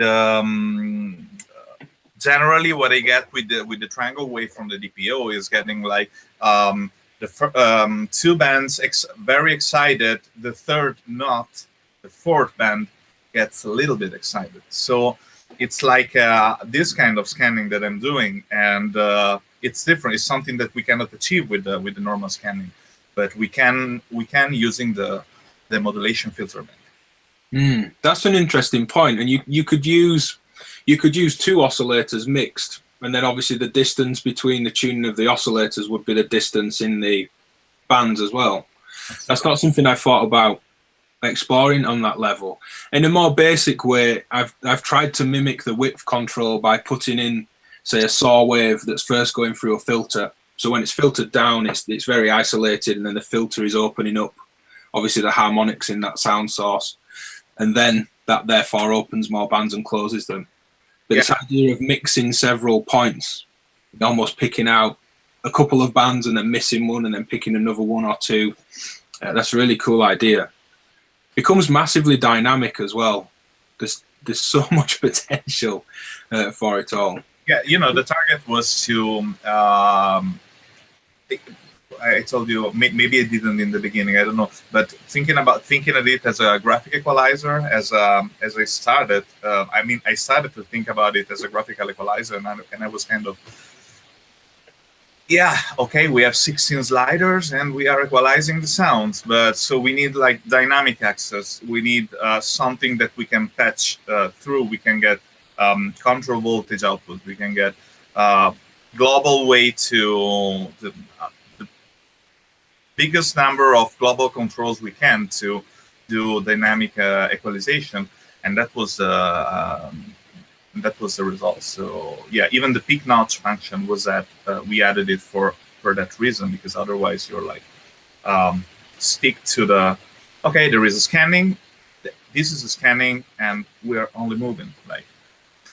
generally what I get with the triangle wave from the DPO is getting like the two bands very excited. The third not, the fourth band gets a little bit excited. So it's like this kind of scanning that I'm doing, and it's different. It's something that we cannot achieve with the normal scanning, but we can using the modulation filter bank. That's an interesting point, and you could use two oscillators mixed, and then obviously the distance between the tuning of the oscillators would be the distance in the bands as well. That's not something I thought about exploring on that level. In a more basic way, I've tried to mimic the width control by putting in, say, a saw wave that's first going through a filter. So when it's filtered down, it's very isolated, and then the filter is opening up, obviously, the harmonics in that sound source, and then that therefore opens more bands and closes them. But this idea of mixing several points, almost picking out a couple of bands and then missing one and then picking another one or two, that's a really cool idea. Becomes massively dynamic as well. There's so much potential for it all. Yeah, the target was to. I told you maybe I didn't in the beginning. I don't know, but thinking of it as a graphic equalizer, as I started. I started to think about it as a graphical equalizer, and I was kind of. Yeah, okay, we have 16 sliders and we are equalizing the sounds, but so we need like dynamic access. We need something that we can patch through. We can get control voltage output. We can get global way to biggest number of global controls we can to do dynamic equalization, and that was the result. So yeah, even the peak notch function was that we added it for that reason, because otherwise you're like stick to the okay, there is a scanning, this is a scanning, and we're only moving like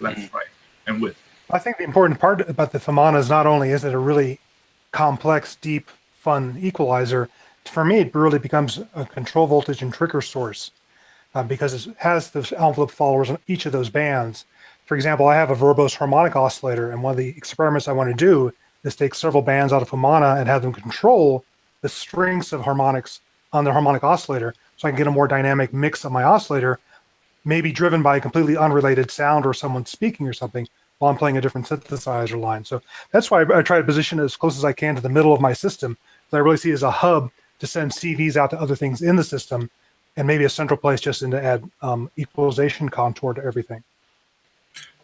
left, right, and width. I think the important part about the Fumana is not only is it a really complex, deep, fun equalizer, for me it really becomes a control voltage and trigger source because it has those envelope followers on each of those bands. For example, I have a verbose harmonic oscillator, and one of the experiments I want to do is take several bands out of Fumana and have them control the strings of harmonics on the harmonic oscillator, so I can get a more dynamic mix of my oscillator, maybe driven by a completely unrelated sound or someone speaking or something while I'm playing a different synthesizer line. So that's why I try to position it as close as I can to the middle of my system, that I really see it as a hub to send CVs out to other things in the system, and maybe a central place just in to add equalization contour to everything.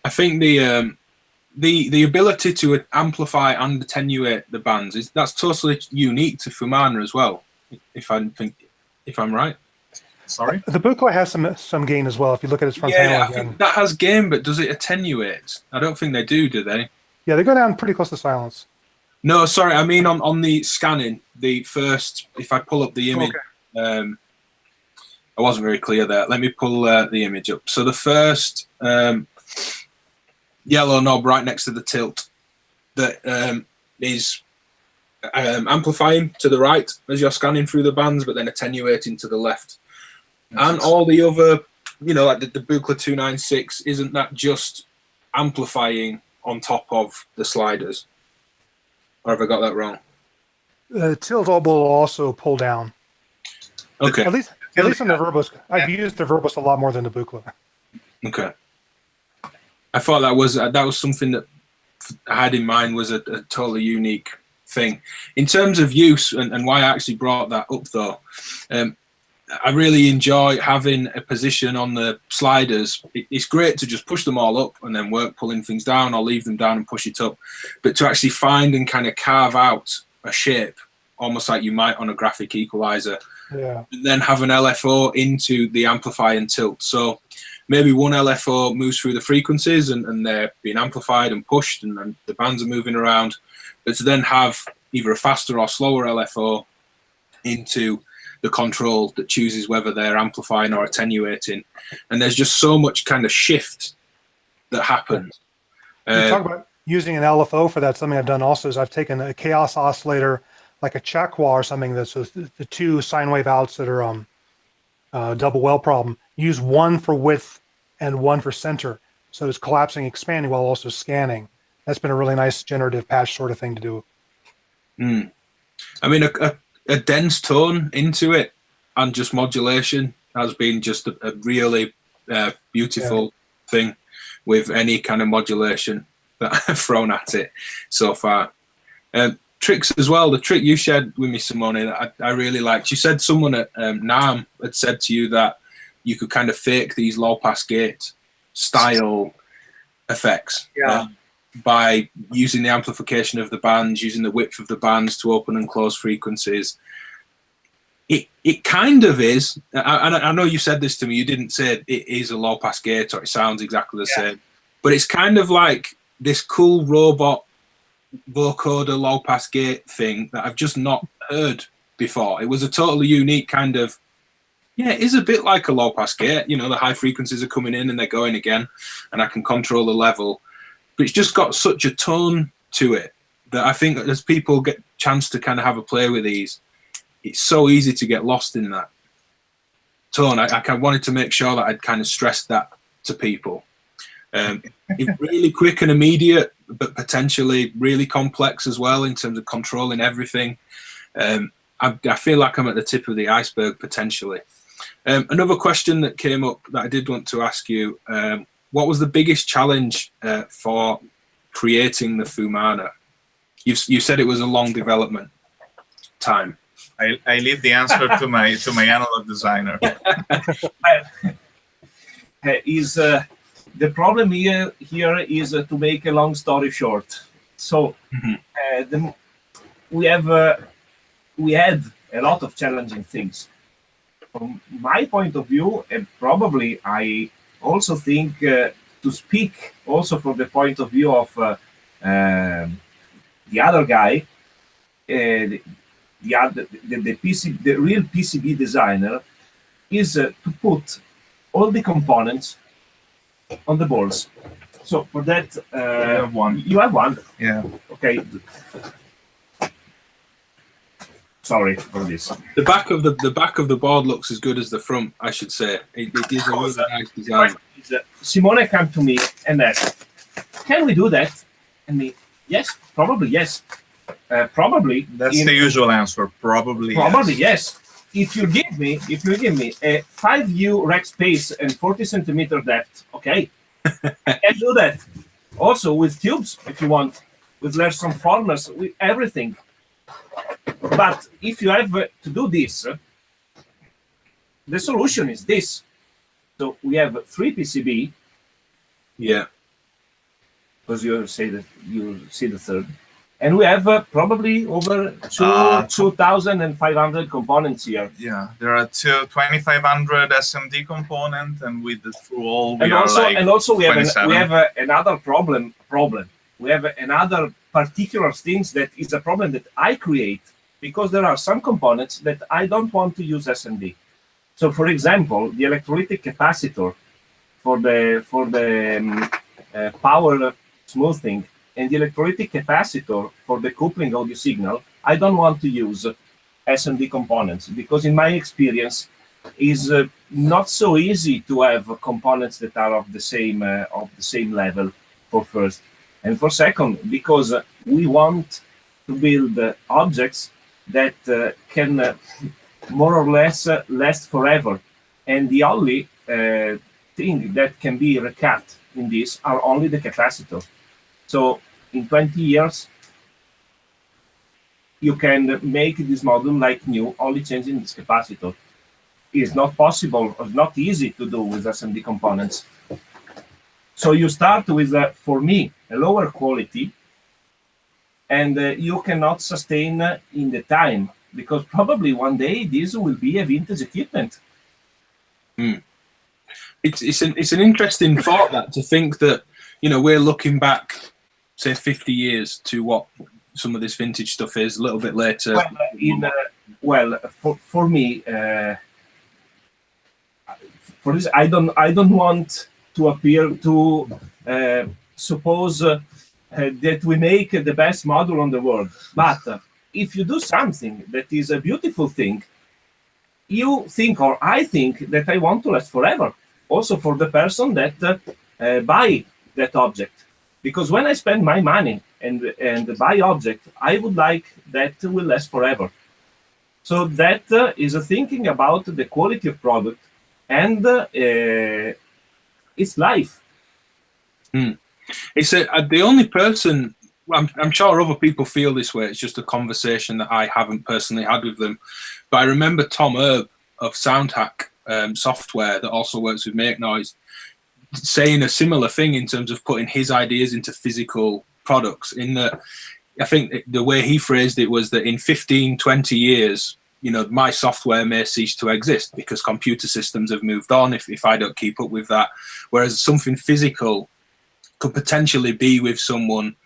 I think the ability to amplify and attenuate the bands that's totally unique to Fumana as well. If I'm right. Sorry. The Buchla has some gain as well. If you look at its front panel I again. think that has gain, but does it attenuate? I don't think they do they? Yeah, they go down pretty close to silence. No, sorry. I mean on the scanning, the first. If I pull up the image, I wasn't very clear there. Let me pull the image up. So the first yellow knob right next to the tilt that is amplifying to the right as you're scanning through the bands, but then attenuating to the left. And all the other, like the Buchla 296, isn't that just amplifying on top of the sliders? Or have I got that wrong? Tilt will also pull down. Okay. At least on the verbose. I've used the verbose a lot more than the Buchla. Okay. I thought that was something that I had in mind was a totally unique thing. In terms of use and why I actually brought that up though, I really enjoy having a position on the sliders. It's great to just push them all up and then work pulling things down, or leave them down and push it up. But to actually find and kind of carve out a shape, almost like you might on a graphic equalizer, and then have an LFO into the amplify and tilt. So maybe one LFO moves through the frequencies and they're being amplified and pushed, and then the bands are moving around. But to then have either a faster or slower LFO into the control that chooses whether they're amplifying or attenuating, and there's just so much kind of shift that happens. You talk about using an LFO for that. Something I've done also is I've taken a chaos oscillator, like a Chakwa or something, that's the two sine wave outs that are double well problem. Use one for width and one for center, so it's collapsing, expanding while also scanning. That's been a really nice generative patch sort of thing to do. I mean, a dense tone into it and just modulation has been just a really beautiful thing with any kind of modulation that I've thrown at it so far. Tricks as well. The trick you shared with me, Simone, that I really liked. You said someone at NAMM had said to you that you could kind of fake these low pass gate style effects by using the amplification of the bands, using the width of the bands to open and close frequencies. It kind of is. I know you said this to me. You didn't say it is a low pass gate or it sounds exactly the same, but it's kind of like this cool robot vocoder low pass gate thing that I've just not heard before. It was a totally unique kind of, it is a bit like a low pass gate. The high frequencies are coming in and they're going again, and I can control the level. But it's just got such a tone to it that I think that as people get a chance to kind of have a play with these, it's so easy to get lost in that tone. I wanted to make sure that I'd kind of stressed that to people. It's really quick and immediate, but potentially really complex as well in terms of controlling everything. I feel like I'm at the tip of the iceberg potentially. Another question that came up that I did want to ask you, what was the biggest challenge for creating the Fumana? You said it was a long development time. I leave the answer to my analog designer. The problem here is to make a long story short. So we had a lot of challenging things. From my point of view, and probably I also think to speak also from the point of view of the other guy, the real PCB designer, is to put all the components on the boards. So for that, I have one. you have one. Yeah. Okay. Sorry for this. The back of the board looks as good as the front, I should say. It is a really nice design. Simone came to me and asked, "Can we do that?" And me, yes, probably yes. Probably. That's the usual answer. Probably. Probably yes. If you give me a 5U rack space and 40 centimeter depth, okay, I can do that. Also with tubes, if you want, with large transformers, with everything. But if you have to do this, the solution is this. So we have 3 PCB. Yeah. Because you see the third. And we have probably over 2,500 components here. Yeah, there are 2,500 SMD components, and with the through all we and are also, like and also we 27. have another problem. We have another particular things that is a problem that I create, because there are some components that I don't want to use SMD. So, for example, the electrolytic capacitor for the power smoothing, and the electrolytic capacitor for the coupling audio signal, I don't want to use SMD components, because in my experience, is not so easy to have components that are of the same level, for first. And for second, because we want to build objects that can more or less last forever. And the only thing that can be recut in this are only the capacitor. So in 20 years, you can make this module like new, only changing this capacitor. It's not possible, or not easy to do with SMD components. So you start with, for me, a lower quality, and you cannot sustain in the time, because probably one day this will be a vintage equipment. It's an interesting thought, that, to think that, you know, we're looking back, say 50 years to what some of this vintage stuff is a little bit later. For me, for this, I don't want to appear to suppose that we make the best module on the world. But if you do something that is a beautiful thing, you think, or I think, that I want to last forever. Also for the person that buy that object. Because when I spend my money and buy object, I would like that will last forever. So that is a thinking about the quality of product and its life. It's the only person, I'm sure other people feel this way, it's just a conversation that I haven't personally had with them. But I remember Tom Erb of SoundHack software that also works with Make Noise, saying a similar thing in terms of putting his ideas into physical products. In that, I think the way he phrased it was that in 15, 20 years, you know, my software may cease to exist because computer systems have moved on if I don't keep up with that. Whereas something physical could potentially be with someone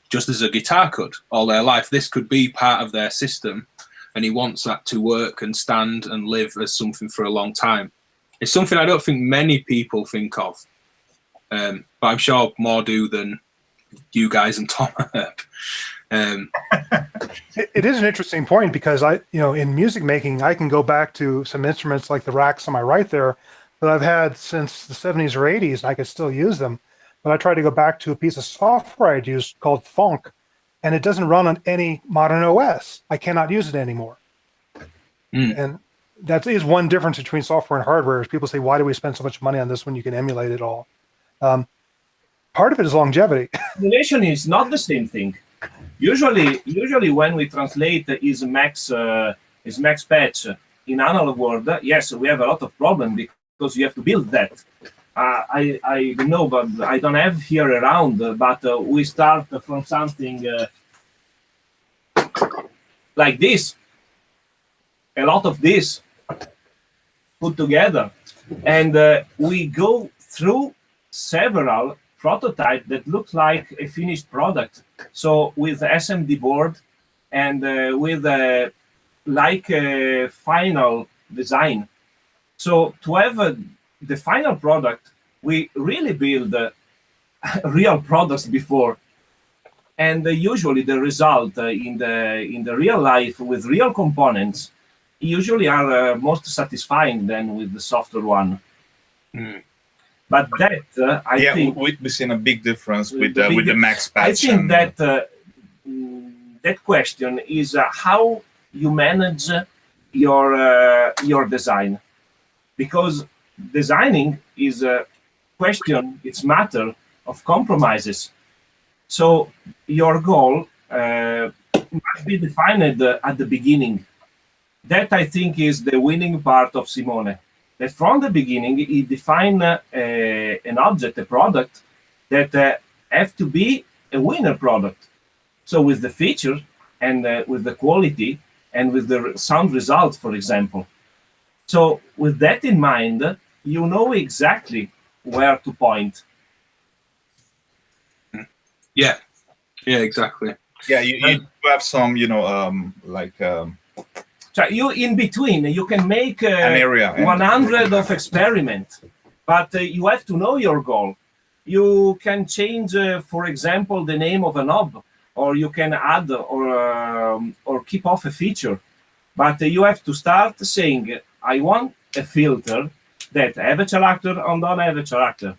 just as a guitar could all their life. This could be part of their system, and he wants that to work and stand and live as something for a long time. It's something I don't think many people think of. But I'm sure more do than you guys and Tom. It is an interesting point, because in music making, I can go back to some instruments like the racks on my right there that I've had since the 70s or 80s, and I could still use them. But I try to go back to a piece of software I'd used called Funk, and it doesn't run on any modern OS. I cannot use it anymore. And that is one difference between software and hardware. Is people say, why do we spend so much money on this when you can emulate it all? Part of it is longevity. Emulation is not the same thing. Usually when we translate is max patch in analog world, yes, we have a lot of problem because you have to build that. I don't know, but I don't have here around. But we start from something like this. a lot of this put together, and we go through several prototypes that look like a finished product. So with SMD board and with like a final design. So to have the final product, we really build real products before, and usually the result in the real life with real components usually are most satisfying than with the software one. But that I think we've seen a big difference with the max patch. I think that that question is how you manage your design, because designing is a question, it's matter of compromises. So your goal must be defined at the beginning. That I think is the winning part of Simone. That from the beginning he defined an object, a product that have to be a winner product. So with the feature and with the quality and with the sound result, for example. So with that in mind, you know exactly where to point. Yeah, exactly. Yeah, you have some, So you in between, you can make an area 100 of experiment, but you have to know your goal. You can change, for example, the name of a knob, or you can add or keep off a feature. But you have to start saying, I want a filter that have a character and don't have a character.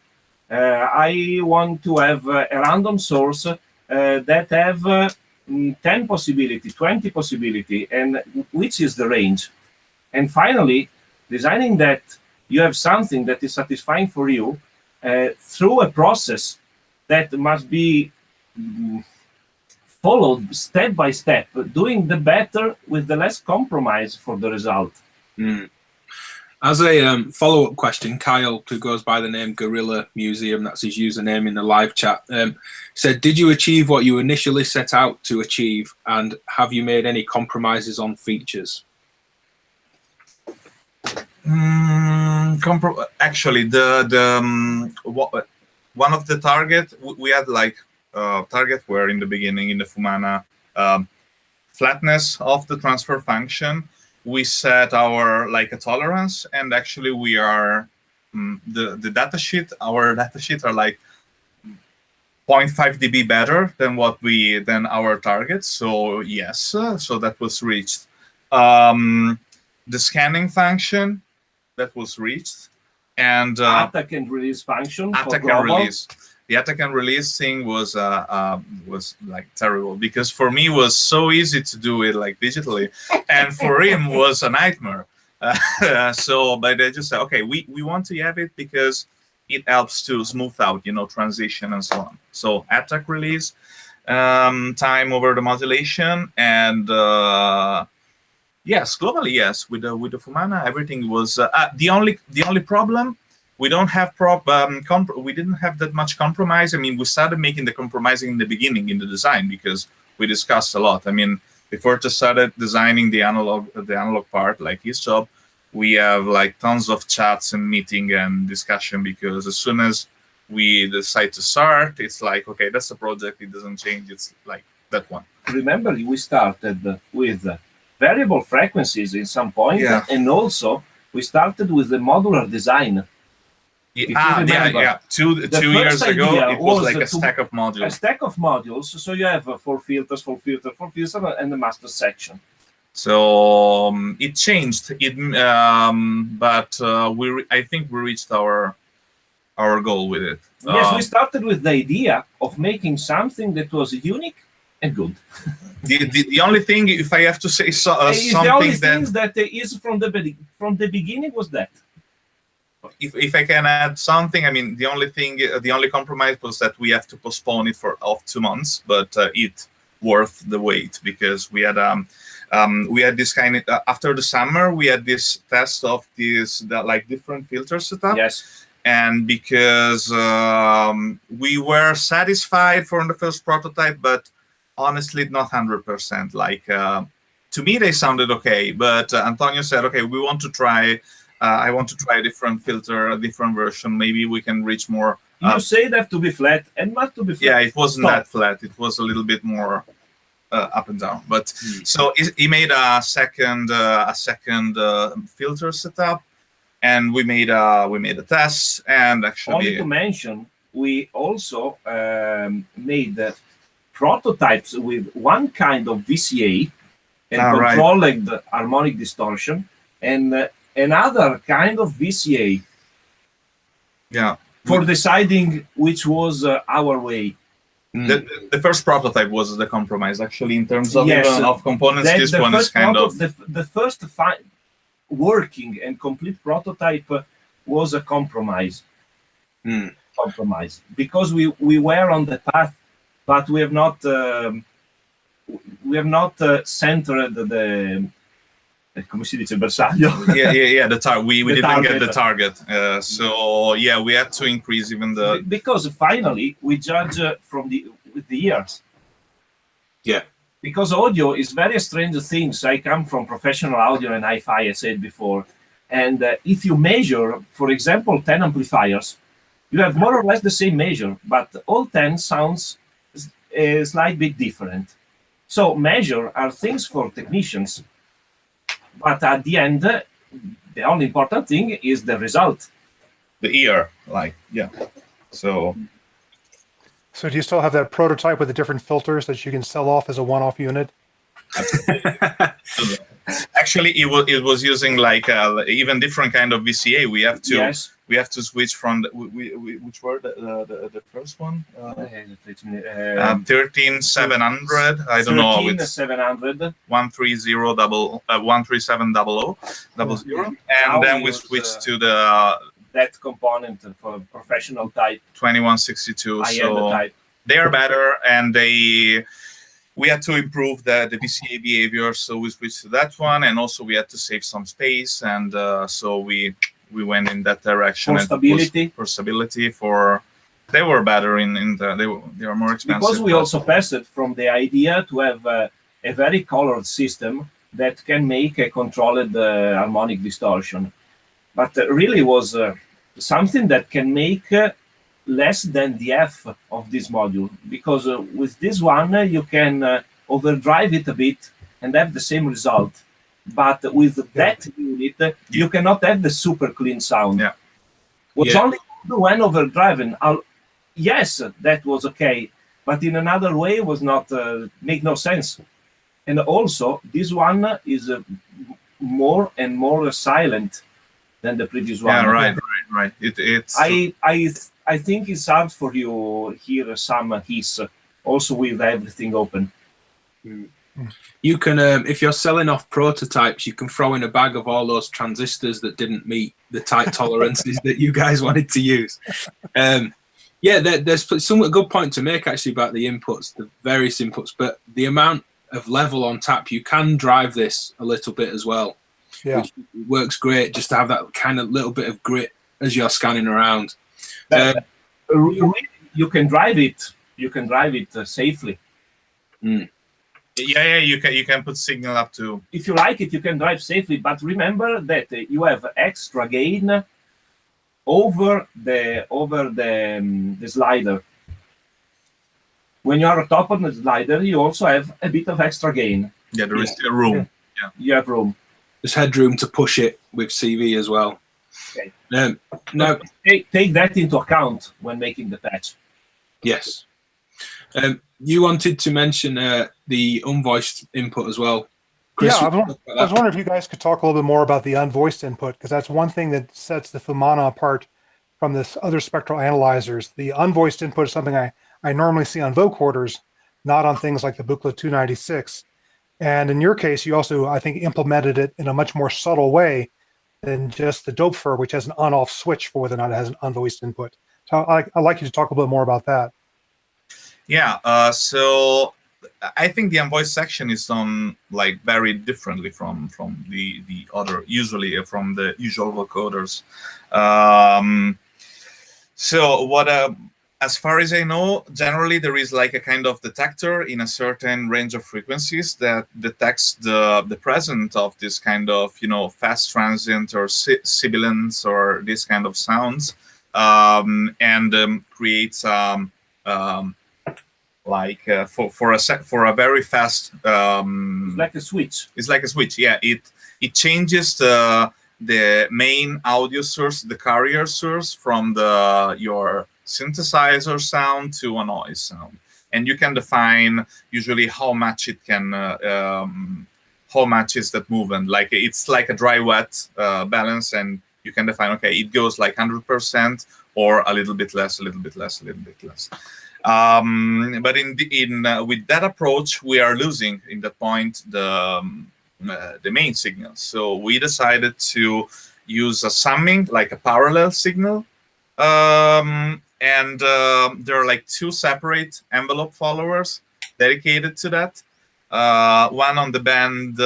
I want to have a random source that have 10 possibility, 20 possibility, and which is the range. And finally, designing that you have something that is satisfying for you through a process that must be followed step by step, doing the better with the less compromise for the result. As a follow-up question, Kyle, who goes by the name Gorilla Museum, that's his username in the live chat, said, did you achieve what you initially set out to achieve, and have you made any compromises on features? Actually, one of the target, we had like target where in the beginning in the Fumana flatness of the transfer function, we set our like a tolerance, and actually we are the datasheet. Our datasheet are like 0.5 dB better than our target. So yes, so that was reached. The scanning function that was reached, and attack and release function. Attack and release. The attack and release thing was like terrible, because for me it was so easy to do it like digitally, and for him was a nightmare. So, but I just said, okay, we want to have it because it helps to smooth out, transition and so on. So attack release, time over the modulation, and yes, globally yes, with the Fumana everything was the only problem. We don't have we didn't have that much compromise. I mean, we started making the compromising in the beginning in the design because we discussed a lot. I mean, before to started designing the analog part, like his job, we have like tons of chats and meeting and discussion, because as soon as we decide to start, it's like, okay, that's the project. It doesn't change. It's like that one. Remember, we started with variable frequencies in some point, and also we started with the modular design. Yeah. Two years ago, it was like a stack of modules. A stack of modules. So you have 4 filters, 4 filters, 4 filters, and the master section. So it changed. But I think we reached our goal with it. Yes, we started with the idea of making something that was unique and good. The only thing, if I have to say something, the only things that is from the beginning was that. If I can add something, I mean, the only compromise was that we have to postpone it for 2 months, but it worth the wait, because we had this kind of after the summer we had this test of like different filter setup. Yes. And because we were satisfied from the first prototype, but honestly not 100%. Like to me they sounded okay, but Antonio said, okay, we want to try. I want to try a different filter, a different version. Maybe we can reach more. You say that to be flat and not to be flat. Yeah, it wasn't that flat. It was a little bit more up and down. But so he made a second filter setup, and we made a test. And actually, only to mention, we also made prototypes with one kind of VCA and controlling the harmonic distortion, and another kind of VCA. Yeah. For deciding which was our way. The first prototype was the compromise, actually, in terms of even of components. This one is kind of the first working and complete prototype was a compromise. Compromise, because we were on the path, but we have not centered the. Come si dice, bersaglio? yeah. The target. We didn't get the target. So yeah, we had to increase even the. Because finally we judge from with the ears. Yeah. Because audio is very strange things. I come from professional audio and hi-fi, I said before, and if you measure, for example, 10 amplifiers, you have more or less the same measure, but all 10 sounds a slight bit different. So measure are things for technicians. But at the end, the only important thing is the result. The ear, So do you still have that prototype with the different filters that you can sell off as a one-off unit? Actually, it was using even different kind of VCA. We have to switch from which were the first one? 13700. I don't know. 13700. 13700, and then we switched to the that component for professional type 2162. So type. They are better, and we had to improve the VCA behavior, so we switched to that one, and also we had to save some space, and so we went in that direction. For stability. They were better they were more expensive. Because we also passed from the idea to have a very colored system that can make a controlled harmonic distortion, but really was something that can make less than the F of this module, because with this one you can overdrive it a bit and have the same result, but with that unit you cannot have the super clean sound. Only when overdriven. Yes, that was okay, but in another way was not make no sense. And also this one is more and more silent than the previous one. Right. It's I think it's hard for you hear some hiss, also with everything open. You can, if you're selling off prototypes, you can throw in a bag of all those transistors that didn't meet the tight tolerances that you guys wanted to use. There's some good point to make actually about the inputs, the various inputs, but the amount of level on tap, you can drive this a little bit as well. Yeah, which works great just to have that kind of little bit of grit as you're scanning around. You can drive it. You can drive it safely. Yeah, you can put signal up to. If you like it, you can drive safely. But remember that you have extra gain over the slider. When you are on top of the slider, you also have a bit of extra gain. Yeah, there is still room. Yeah, you have room. There's headroom to push it with CV as well. Okay. Now, take that into account when making the patch. Yes. You wanted to mention the unvoiced input as well. Chris, I was wondering if you guys could talk a little bit more about the unvoiced input, because that's one thing that sets the Fumana apart from this other spectral analyzers. The unvoiced input is something I normally see on vocoders, not on things like the Buchla 296. And in your case, you also, I think, implemented it in a much more subtle way than just the Doppler, which has an on-off switch for whether or not it has an unvoiced input. So I'd like you to talk a little bit more about that. Yeah, so I think the unvoiced section is done very differently from the other, usually from the usual vocoders. So what as far as I know, generally there is like a kind of detector in a certain range of frequencies that detects the presence of this kind of, fast transient or sibilance or this kind of sounds, and creates for a very fast. It's like a switch. It's like a switch. Yeah, it changes the main audio source, the carrier source, from your synthesizer sound to a noise sound, and you can define usually how much it can, how much is that movement. Like it's like a dry-wet balance, and you can define, okay, it goes like 100% or a little bit less, a little bit less, a little bit less. But with that approach, we are losing in that point the main signal. So we decided to use a summing, like a parallel signal. And there are like two separate envelope followers dedicated to that. One on the band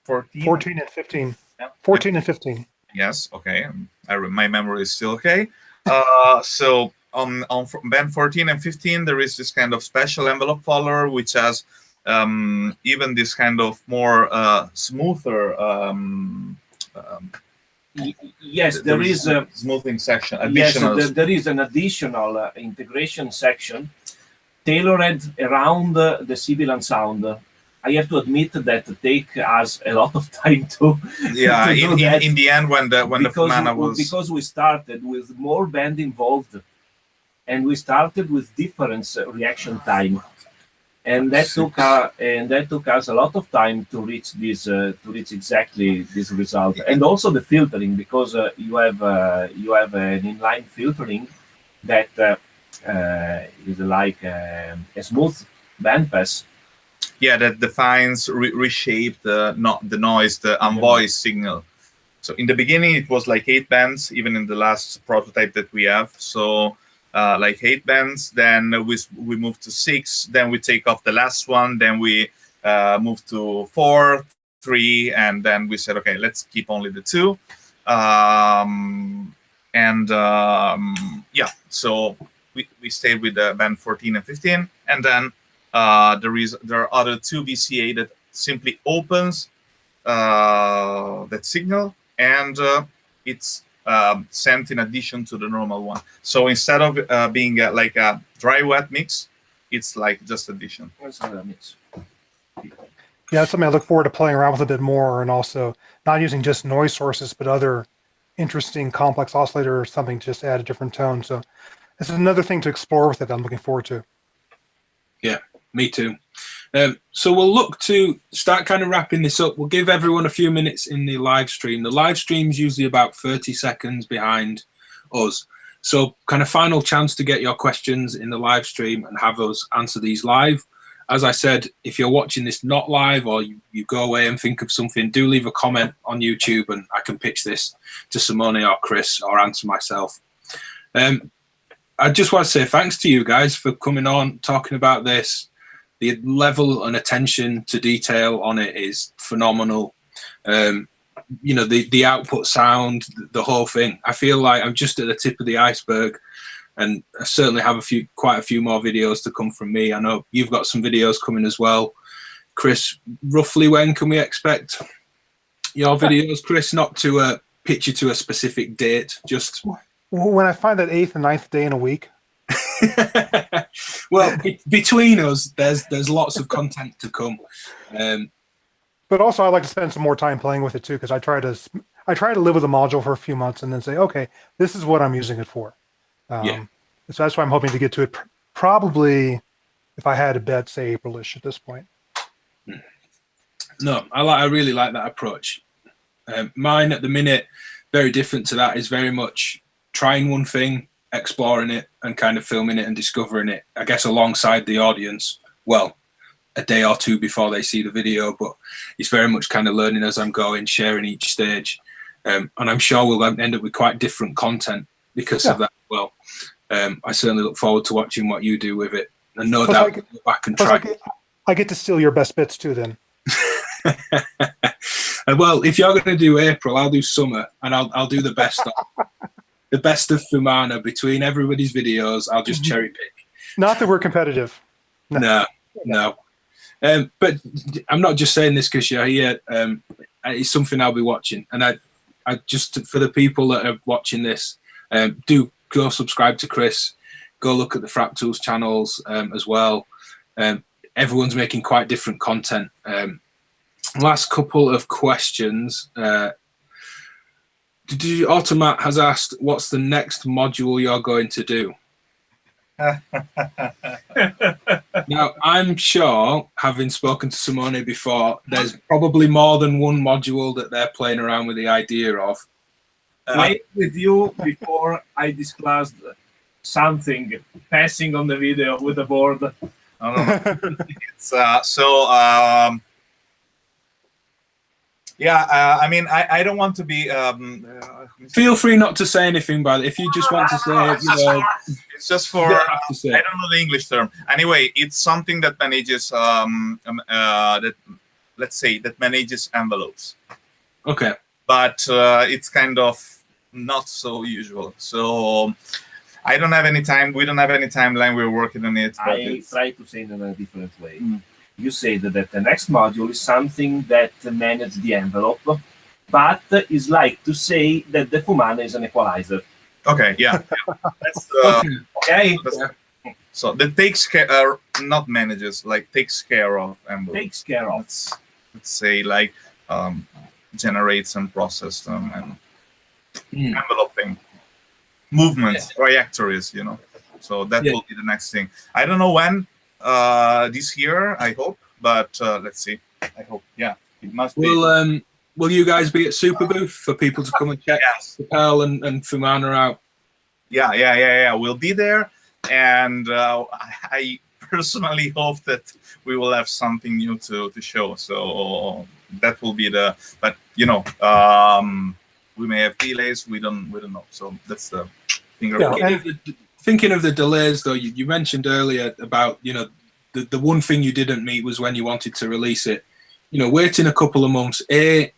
14 and 15. 14 and 15. Yes, okay. My memory is still okay. So on band 14 and 15, there is this kind of special envelope follower, which has even this kind of more smoother. Yes, there is a smoothing section. Additional. Yes, there is an additional integration section tailored around the sibilant sound. I have to admit that it takes us a lot of time to yeah. to do that. In the end, when the Fumana was, because we started with more band involved, and we started with different reaction time, and that took us a lot of time to reach exactly this result, and also the filtering, because you have an inline filtering that is like a smooth bandpass. Yeah, that defines, reshape the noise, the unvoiced signal. So in the beginning, it was like 8 bands, even in the last prototype that we have. So like 8 bands, then we moved to 6, then we take off the last one, then we moved to 4, 3, and then we said, okay, let's keep only the 2. Yeah, so we stayed with the band 14 and 15, and then there are other 2 VCA that simply opens that signal, and it's sent in addition to the normal one. So instead of being like a dry-wet mix, it's like just addition. Yeah, that's something I look forward to playing around with a bit more, and also not using just noise sources, but other interesting complex oscillator or something to just add a different tone. So this is another thing to explore with it I'm looking forward to. Yeah, me too. So we'll look to start kind of wrapping this up. We'll give everyone a few minutes in the live stream. The live stream's usually about 30 seconds behind us. So kind of final chance to get your questions in the live stream and have us answer these live. As I said, if you're watching this not live, or you go away and think of something, do leave a comment on YouTube and I can pitch this to Simone or Chris or answer myself. I just want to say thanks to you guys for coming on, talking about this. The level and attention to detail on it is phenomenal. You know, the output sound, the whole thing. I feel like I'm just at the tip of the iceberg, and I certainly have quite a few more videos to come from me. I know you've got some videos coming as well. Chris, roughly when can we expect your videos, Chris? Not to pitch you to a specific date, just when I find that 8th and 9th day in a week. Well, between us, there's lots of content to come. But also, I like to spend some more time playing with it too, because I try to live with a module for a few months and then say, okay, this is what I'm using it for. Yeah. So that's why I'm hoping to get to it. Probably, if I had to bet, say April-ish at this point. No, I really like that approach. Mine at the minute, very different to that, is very much trying one thing, exploring it, and kind of filming it and discovering it, I guess, alongside the audience. Well, a day or two before they see the video, but it's very much kind of learning as I'm going, sharing each stage. And I'm sure we'll end up with quite different content because of that as well. I certainly look forward to watching what you do with it, and no doubt go back and try. I get to steal your best bits too then. Well, if you're going to do April, I'll do summer, and I'll do the best of. the best of Fumana between everybody's videos. I'll just cherry pick. Not that we're competitive. No. But I'm not just saying this because you're here. It's something I'll be watching, and I just, for the people that are watching this, do go subscribe to Chris. Go look at the Frap Tools channels as well. Everyone's making quite different content. Last couple of questions. Automat has asked, what's the next module you're going to do? Now, I'm sure, having spoken to Simone before, there's probably more than one module that they're playing around with the idea of. Wait with you before I disclose something passing on the video with the board. It's yeah, I mean, I don't want to be. Feel free not to say anything about it. If you just want to say, it's just for. I don't know the English term. Anyway, it's something that manages let's say that manages envelopes. Okay. But it's kind of not so usual. So I don't have any time. We don't have any timeline. We're working on it. I try to say it in a different way. You say that the next module is something that manages the envelope, but is like to say that the Fumana is an equalizer. Okay, yeah. That's okay. So that takes care, not manages, like takes care of envelopes. Takes care of. Let's say like generates and process them and enveloping movements, trajectories, you know. So that will be the next thing. I don't know when. This year, I hope, but let's see. I hope, yeah, it must be. Will you guys be at Super Booth for people to come and check the Pearl and Fumana out? Yeah. We'll be there, and I personally hope that we will have something new to show. So that will be the. But you know, we may have delays. We don't know. So that's the finger. Thinking of the delays, though, you mentioned earlier about, you know, the one thing you didn't meet was when you wanted to release it. You know, waiting a couple of months, A,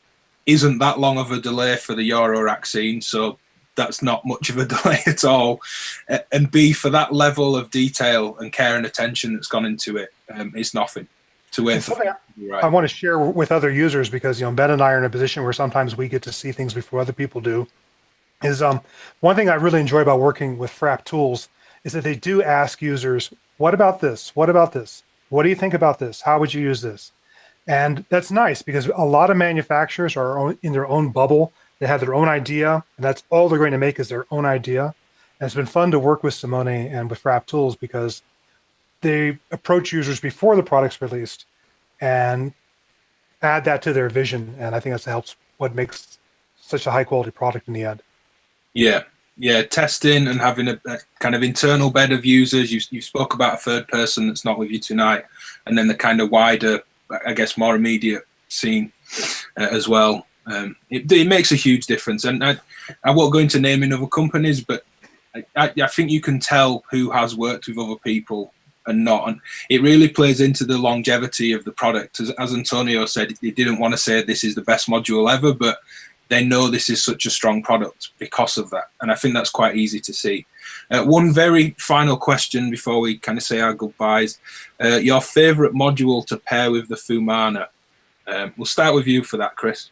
isn't that long of a delay for the Euro rack scene, so that's not much of a delay at all. And B, for that level of detail and care and attention that's gone into it, it's nothing to wait for. Right. I want to share with other users because, you know, Ben and I are in a position where sometimes we get to see things before other people do. Is one thing I really enjoy about working with Frap Tools is that they do ask users, what about this? What about this? What do you think about this? How would you use this? And that's nice because a lot of manufacturers are in their own bubble. They have their own idea, and that's all they're going to make is their own idea. And it's been fun to work with Simone and with Frap Tools because they approach users before the product's released and add that to their vision. And I think that helps what makes such a high quality product in the end. Yeah, testing and having a kind of internal bed of users. You spoke about a third person that's not with you tonight, and then the kind of wider, I guess, more immediate scene as well. It makes a huge difference, and I won't go into naming other companies, but I think you can tell who has worked with other people and not, and it really plays into the longevity of the product. As Antonio said, he didn't want to say this is the best module ever, but they know this is such a strong product because of that. And I think that's quite easy to see. One very final question before we kind of say our goodbyes. Your favorite module to pair with the Fumana? We'll start with you for that, Chris.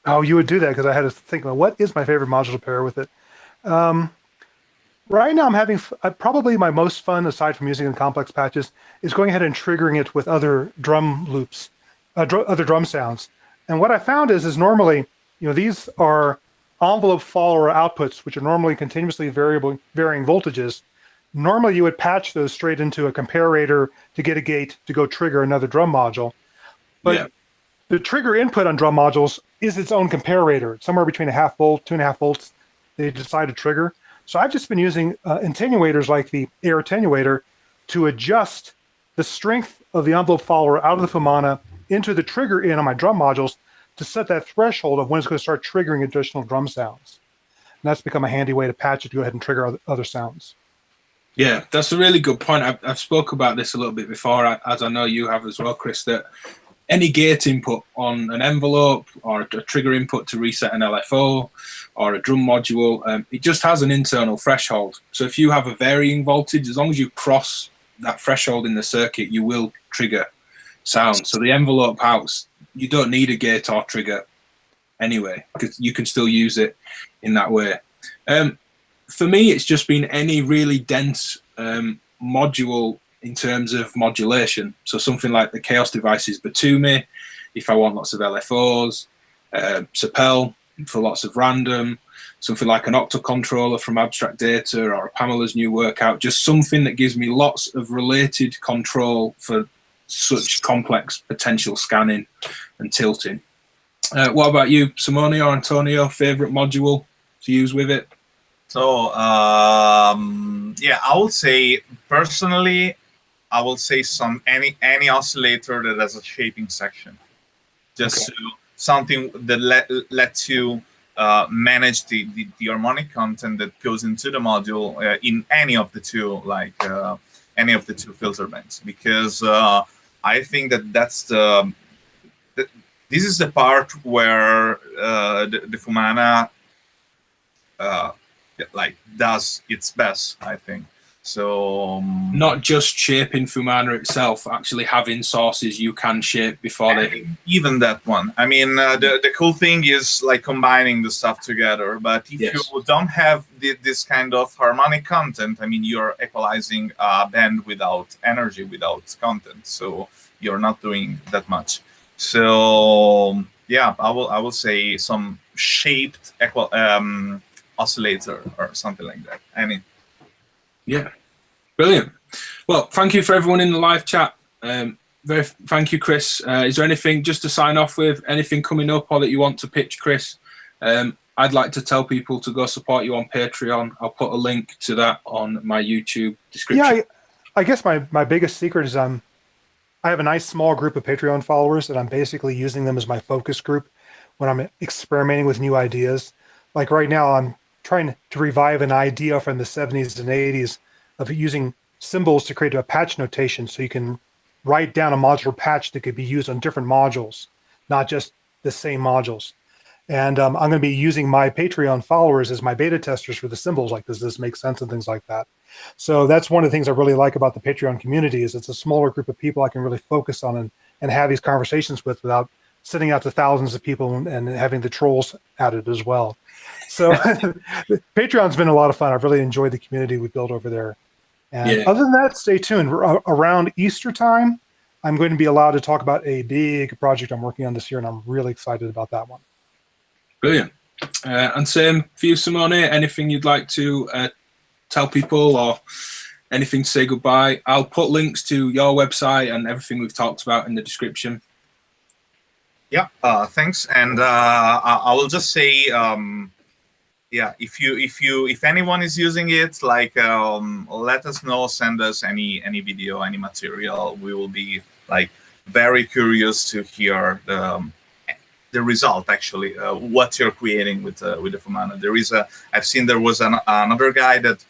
Oh, you would do that because I had to think about what is my favorite module to pair with it. Right now I'm having probably my most fun, aside from using the complex patches, is going ahead and triggering it with other drum loops, other drum sounds. And what I found is normally, you know, these are envelope follower outputs, which are normally continuously varying voltages. Normally, you would patch those straight into a comparator to get a gate to go trigger another drum module. But the trigger input on drum modules is its own comparator. It's somewhere between 0.5 volt, 2.5 volts. They decide to trigger. So I've just been using attenuators like the air attenuator to adjust the strength of the envelope follower out of the Fumana into the trigger in on my drum modules to set that threshold of when it's going to start triggering additional drum sounds. And that's become a handy way to patch it to go ahead and trigger other sounds. Yeah, that's a really good point. I've spoke about this a little bit before, as I know you have as well, Chris, that any gate input on an envelope or a trigger input to reset an LFO or a drum module, it just has an internal threshold. So if you have a varying voltage, as long as you cross that threshold in the circuit, you will trigger sound. So the envelope house, you don't need a gate or trigger anyway, because you can still use it in that way. For me, it's just been any really dense module in terms of modulation. So something like the Chaos Devices Batumi, if I want lots of LFOs, Sapel for lots of random, something like an Octa controller from Abstract Data or a Pamela's New Workout, just something that gives me lots of related control for such complex potential scanning and tilting. What about you, Simone or Antonio? Favorite module to use with it? So yeah, I would say personally, I will say any oscillator that has a shaping section, just Okay. something that lets you manage the harmonic content that goes into the module in any of the two, like any of the two filter banks, because I think that's this is the part where the Fumana like does its best, I think. So Not just shaping Fumana itself, actually having sources you can shape before they... Even that one. I mean, the cool thing is like combining the stuff together. But if Yes. you don't have this kind of harmonic content, I mean, you're equalizing a band without energy, without content. So you're not doing that much. So yeah, I will say some shaped oscillator or something like that. Yeah, brilliant. Well, thank you for everyone in the live chat. Thank you, Chris. Is there anything just to sign off with, anything coming up or that you want to pitch, Chris? I'd like to tell people to go support you on Patreon. I'll put a link to that on my YouTube description. Yeah, I guess my biggest secret is I have a nice small group of Patreon followers, and I'm basically using them as my focus group when I'm experimenting with new ideas. Like right now, I'm trying to revive an idea from the 70s and 80s of using symbols to create a patch notation, so you can write down a modular patch that could be used on different modules, not just the same modules. And I'm going to be using my Patreon followers as my beta testers for the symbols, like does this make sense and things like that. So that's one of the things I really like about the Patreon community, is it's a smaller group of people I can really focus on and have these conversations with without sending out to thousands of people and having the trolls added as well. So Patreon's been a lot of fun. I've really enjoyed the community we built over there. And Yeah. other than that, stay tuned. Around Easter time, I'm going to be allowed to talk about a big project I'm working on this year, and I'm really excited about that one. Brilliant. And same for you, Simone. Anything you'd like to tell people or anything to say goodbye? I'll put links to your website and everything we've talked about in the description. Yeah, thanks. And I will just say, yeah, if anyone is using it, like let us know, send us any video, any material. We will be like very curious to hear the result, actually, what you're creating with the Fumana. I've seen there was another guy that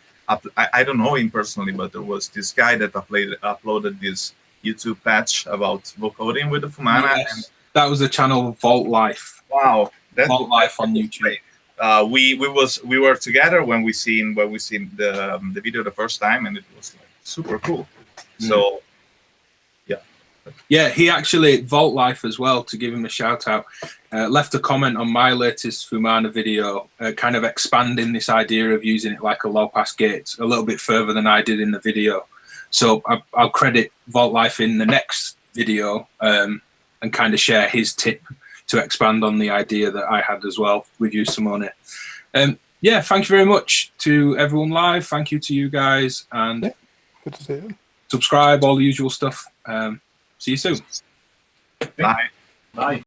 I don't know him personally, but there was this guy that uploaded this YouTube patch about vocoding with the Fumana. Yes. And That was the channel Vault Life. wow, Vault Life on YouTube. We were together when we seen the video the first time, and it was like super cool. So yeah, he actually, Vault Life as well, to give him a shout out, left a comment on my latest Fumana video, kind of expanding this idea of using it like a low pass gate a little bit further than I did in the video. So I'll credit Vault Life in the next video and kind of share his tip to expand on the idea that I had as well with you, Simone. Yeah, thank you very much to everyone live. Thank you to you guys, and Yeah, good to see you. subscribe, all the usual stuff. See you soon. bye. Bye.